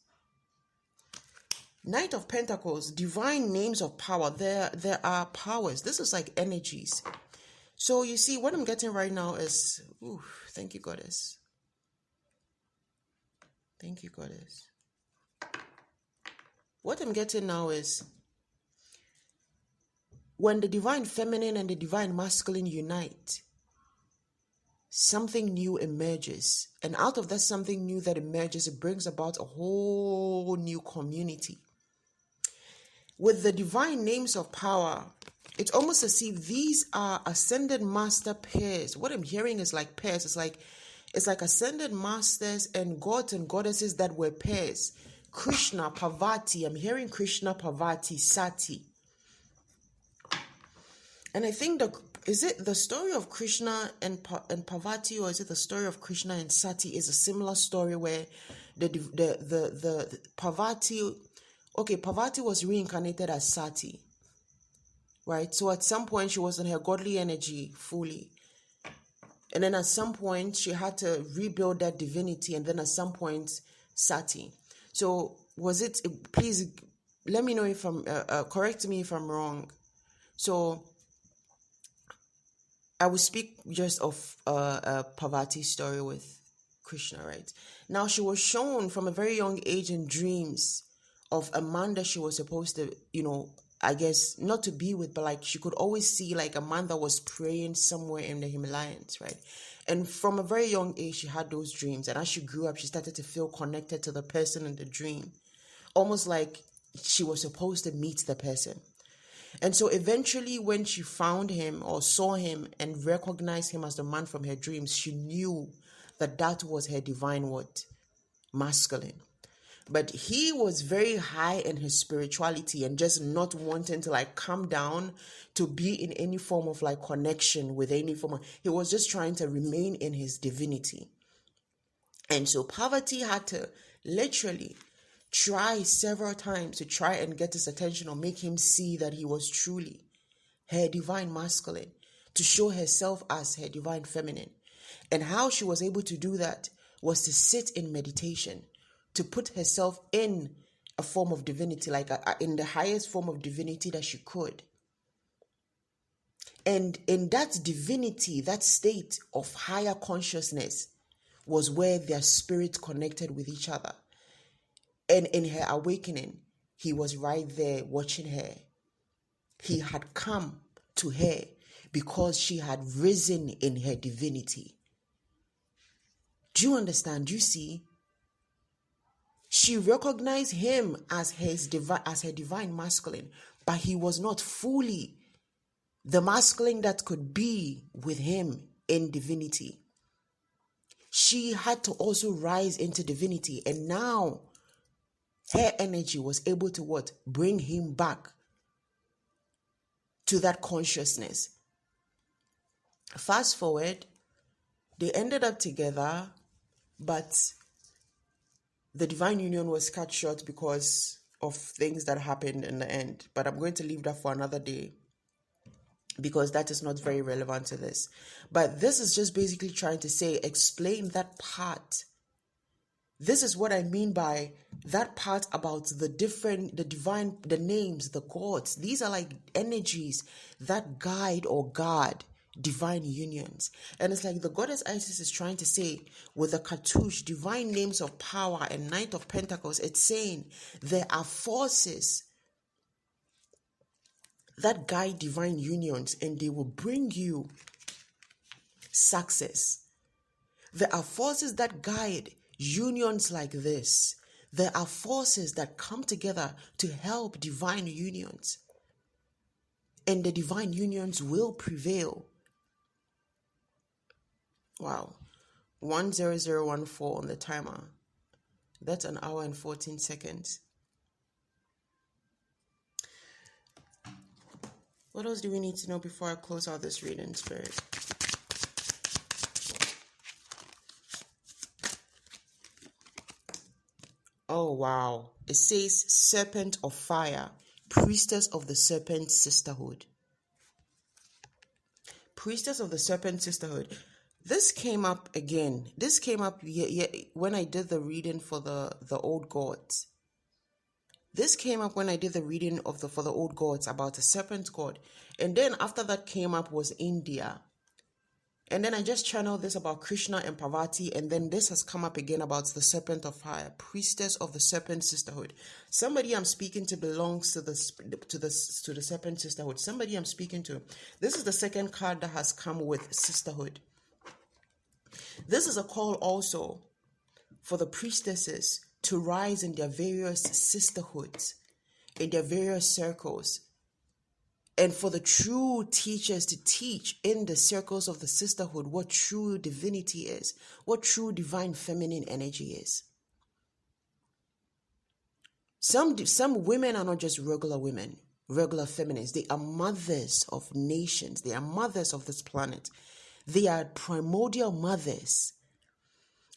Knight of Pentacles, divine names of power. There are powers. This is like energies. So you see, what I'm getting right now is, thank you, Goddess. Thank you, Goddess. What I'm getting now is, when the divine feminine and the divine masculine unite, something new emerges. And out of that something new that emerges, it brings about a whole new community. With the divine names of power, it's almost as if these are ascended master pairs. What I'm hearing is like pairs. It's like ascended masters and gods and goddesses that were pairs. Krishna, Parvati. I'm hearing Krishna, Parvati, Sati. And I think is it the story of Krishna and Parvati, or is it the story of Krishna and Sati is a similar story where the Parvati, Parvati was reincarnated as Sati, right? So at some point she was in her godly energy fully. And then at some point she had to rebuild that divinity, and then at some point Sati. So was it, please let me know if I'm, correct me if I'm wrong. So I will speak just of Parvati's story with Krishna, right? Now, she was shown from a very young age in dreams of a man that she was supposed to, I guess, not to be with, but like she could always see like a man that was praying somewhere in the Himalayas, right? And from a very young age, she had those dreams. And as she grew up, she started to feel connected to the person in the dream, almost like she was supposed to meet the person. And so eventually when she found him or saw him and recognized him as the man from her dreams, she knew that that was her divine masculine. But he was very high in his spirituality and just not wanting to like come down to be in any form of like connection with any form he was just trying to remain in his divinity. And so Parvati had to literally try several times to try and get his attention or make him see that he was truly her divine masculine, to show herself as her divine feminine. And how she was able to do that was to sit in meditation, to put herself in a form of divinity, like in the highest form of divinity that she could. And in that divinity, that state of higher consciousness was where their spirits connected with each other. And in her awakening, he was right there watching her. He had come to her because she had risen in her divinity. Do you understand? Do you see? She recognized him as her divine masculine, but he was not fully the masculine that could be with him in divinity. She had to also rise into divinity, and now her energy was able to bring him back to that consciousness. Fast forward, they ended up together, but the divine union was cut short because of things that happened in the end. But I'm going to leave that for another day because that is not very relevant to this. But this is just basically trying to explain that part This is what I mean by that part about the divine, the names, the gods. These are like energies that guide or guard divine unions. And it's like the goddess Isis is trying to say with the cartouche, divine names of power and Knight of Pentacles, it's saying there are forces that guide divine unions and they will bring you success. There are forces that guide unions like this. There are forces that come together to help divine unions. And the divine unions will prevail. Wow. 10014 on the timer. That's an hour and 14 seconds. What else do we need to know before I close out this reading, Spirit? Oh, wow. It says Serpent of Fire, Priestess of the Serpent Sisterhood. Priestess of the Serpent Sisterhood. This came up again. This came up when I did the reading for the old gods. This came up when I did the reading for the old gods about the serpent god. And then after that came up was India. And then I just channeled this about Krishna and Parvati, and then this has come up again about the Serpent of Fire, Priestess of the Serpent Sisterhood. Somebody I'm speaking to belongs to the Serpent Sisterhood. Somebody I'm speaking to. This is the second card that has come with Sisterhood. This is a call also for the priestesses to rise in their various sisterhoods, in their various circles, and for the true teachers to teach in the circles of the sisterhood what true divinity is, what true divine feminine energy is. Some women are not just regular women, regular feminines. They are mothers of nations. They are mothers of this planet. They are primordial mothers.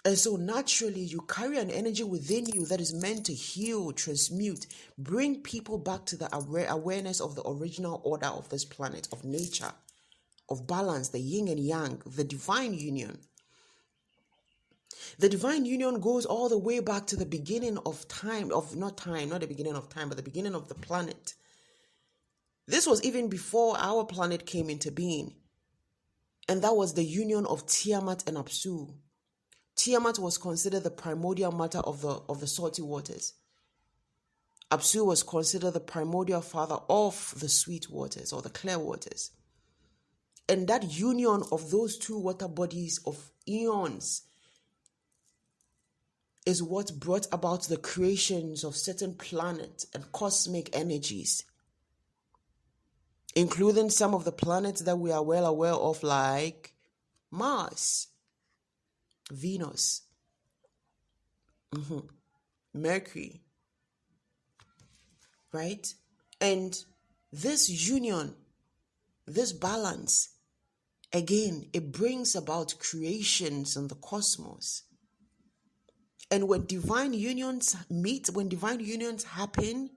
And so naturally, you carry an energy within you that is meant to heal, transmute, bring people back to the awareness of the original order of this planet, of nature, of balance, the yin and yang, the divine union. The divine union goes all the way back to the beginning of time, not the beginning of time, but the beginning of the planet. This was even before our planet came into being. And that was the union of Tiamat and Apsu. Tiamat was considered the primordial matter of the salty waters. Apsu was considered the primordial father of the sweet waters or the clear waters. And that union of those two water bodies of eons is what brought about the creations of certain planets and cosmic energies, including some of the planets that we are well aware of, like Mars, Venus, Mercury, right? And this union, this balance, again, it brings about creations in the cosmos. And when divine unions meet, when divine unions happen,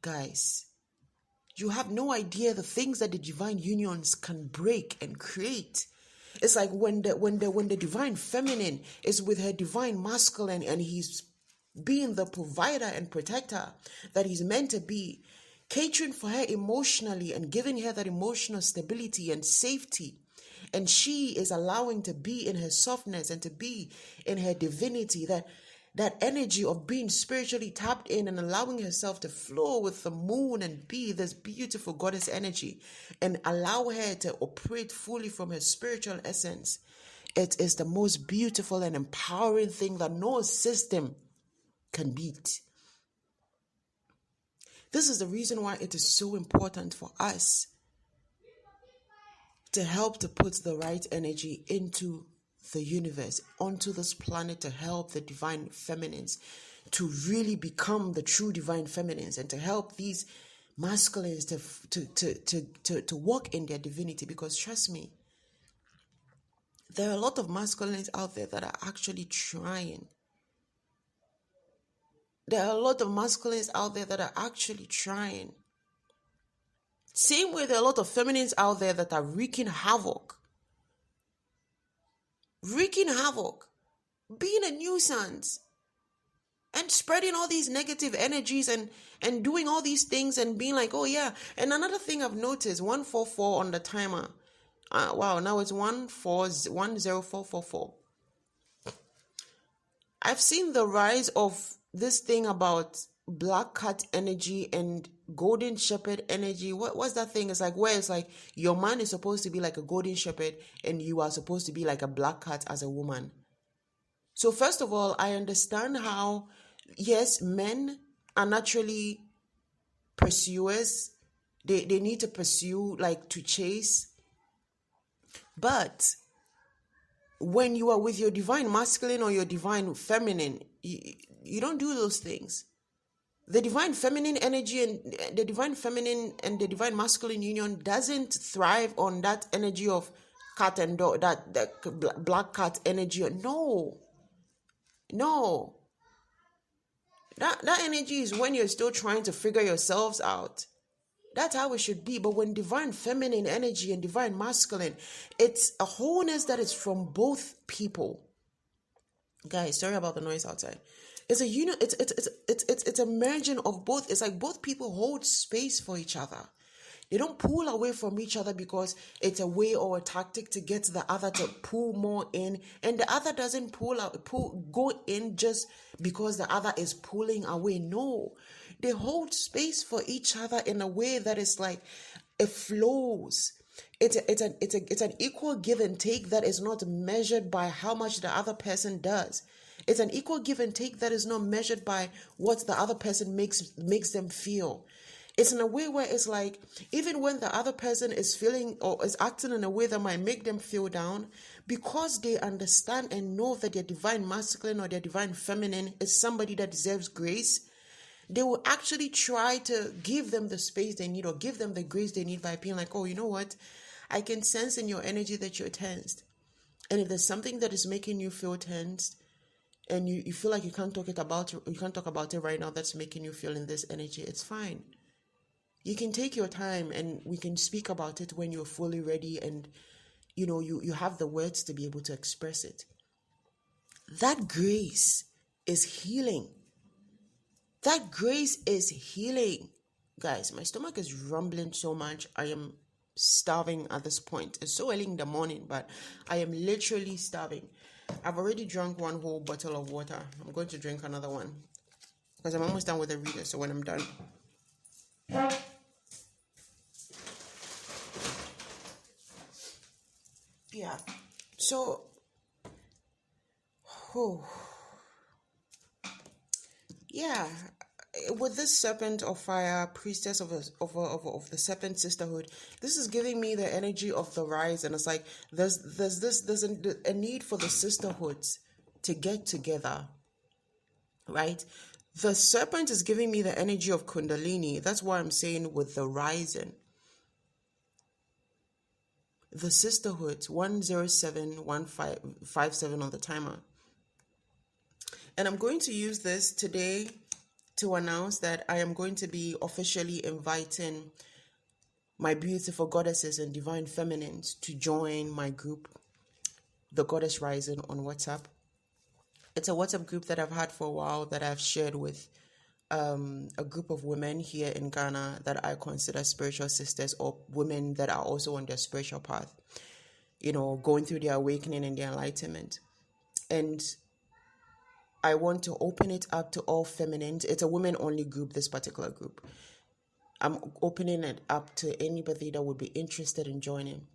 guys, you have no idea the things that the divine unions can break and create. It's like when the divine feminine is with her divine masculine and he's being the provider and protector that he's meant to be, catering for her emotionally and giving her that emotional stability and safety. And she is allowing to be in her softness and to be in her divinity, that energy of being spiritually tapped in and allowing herself to flow with the moon and be this beautiful goddess energy and allow her to operate fully from her spiritual essence. It is the most beautiful and empowering thing that no system can beat. This is the reason why it is so important for us to help to put the right energy into the universe, onto this planet, to help the divine feminines to really become the true divine feminines and to help these masculines to walk in their divinity. Because trust me, there are a lot of masculines out there that are actually trying. There are a lot of masculines out there that are actually trying. Same way there are a lot of feminines out there that are wreaking havoc. being a nuisance and spreading all these negative energies and doing all these things and being like, oh yeah. And another thing I've noticed, 144 on the timer. Wow, now it's 10444. I've seen the rise of this thing about black cat energy and golden shepherd energy. What's that thing? It's like where it's like your man is supposed to be like a golden shepherd and you are supposed to be like a black cat as a woman. So first of all, I understand how, yes, men are naturally pursuers. They need to pursue, like to chase. But when you are with your divine masculine or your divine feminine, you don't do those things. The divine feminine energy and the divine feminine and the divine masculine union doesn't thrive on that energy of cat and dog, that black cat energy. No. That energy is when you're still trying to figure yourselves out. That's how it should be. But when divine feminine energy and divine masculine, it's a wholeness that is from both people. Guys, sorry about the noise outside. It's a it's a merging of both. It's like both people hold space for each other. They don't pull away from each other because it's a way or a tactic to get the other to pull more in, and the other doesn't go in just because the other is pulling away. No, they hold space for each other in a way that is like it flows. It's an equal give and take that is not measured by how much the other person does. It's an equal give and take that is not measured by what the other person makes them feel. It's in a way where it's like, even when the other person is feeling or is acting in a way that might make them feel down, because they understand and know that their divine masculine or their divine feminine is somebody that deserves grace, they will actually try to give them the space they need or give them the grace they need by being like, oh, you know what? I can sense in your energy that you're tensed. And if there's something that is making you feel tensed, and you feel like you can't talk about it right now, that's making you feel in this energy, it's fine. You can take your time and we can speak about it when you're fully ready and you have the words to be able to express it. That grace is healing. That grace is healing. Guys, my stomach is rumbling so much. I am starving at this point. It's so early in the morning, but I am literally starving. I've already drunk one whole bottle of water. I'm going to drink another one because I'm almost done with the reader. So when I'm done, yeah. So, yeah. With this serpent of fire, priestess of the serpent sisterhood, this is giving me the energy of the rise, and it's like there's a need for the sisterhoods to get together, right? The serpent is giving me the energy of Kundalini. That's why I'm saying with the rising. The sisterhood 1071557 on the timer, and I'm going to use this today to announce that I am going to be officially inviting my beautiful goddesses and divine feminines to join my group, The Goddess Rising, on WhatsApp. It's a WhatsApp group that I've had for a while that I've shared with a group of women here in Ghana that I consider spiritual sisters, or women that are also on their spiritual path, going through their awakening and their enlightenment. And I want to open it up to all feminines. It's a women-only group, this particular group. I'm opening it up to anybody that would be interested in joining.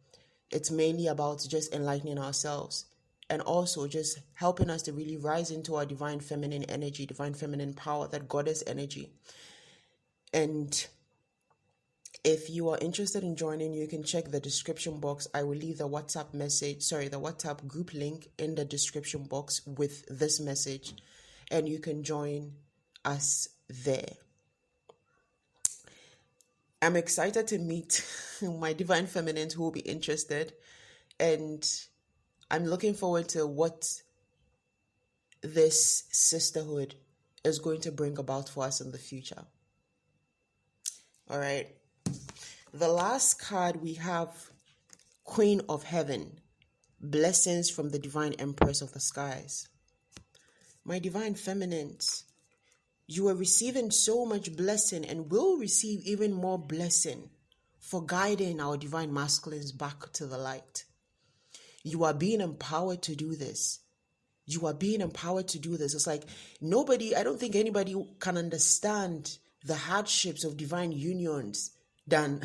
It's mainly about just enlightening ourselves and also just helping us to really rise into our divine feminine energy, divine feminine power, that goddess energy. And if you are interested in joining, you can check the description box. I will leave the WhatsApp group link in the description box with this message, and you can join us there. I'm excited to meet my divine feminines who will be interested, and I'm looking forward to what this sisterhood is going to bring about for us in the future. All right. The last card we have, Queen of Heaven, blessings from the Divine Empress of the Skies. My divine feminines, you are receiving so much blessing and will receive even more blessing for guiding our divine masculines back to the light. You are being empowered to do this. You are being empowered to do this. It's like I don't think anybody can understand the hardships of divine unions than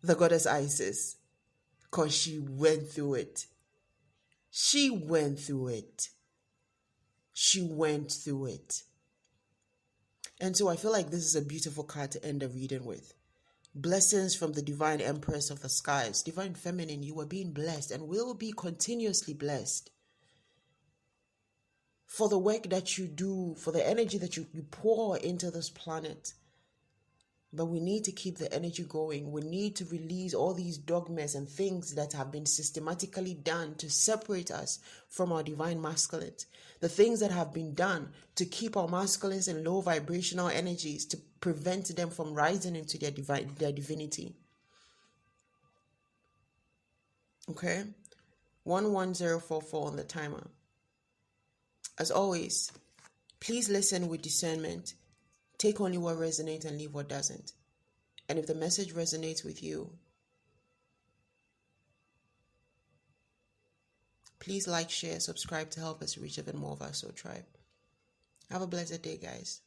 the goddess Isis, because she went through it. She went through it. She went through it. And so I feel like this is a beautiful card to end the reading with. Blessings from the divine empress of the skies. Divine feminine, you are being blessed and will be continuously blessed for the work that you do, for the energy that you pour into this planet. But we need to keep the energy going. We need to release all these dogmas and things that have been systematically done to separate us from our divine masculines. The things that have been done to keep our masculines in low vibrational energies, to prevent them from rising into their divinity. Okay? 11044 on the timer. As always, please listen with discernment. Take only what resonates and leave what doesn't. And if the message resonates with you, please like, share, subscribe to help us reach even more of our soul tribe. Have a blessed day, guys.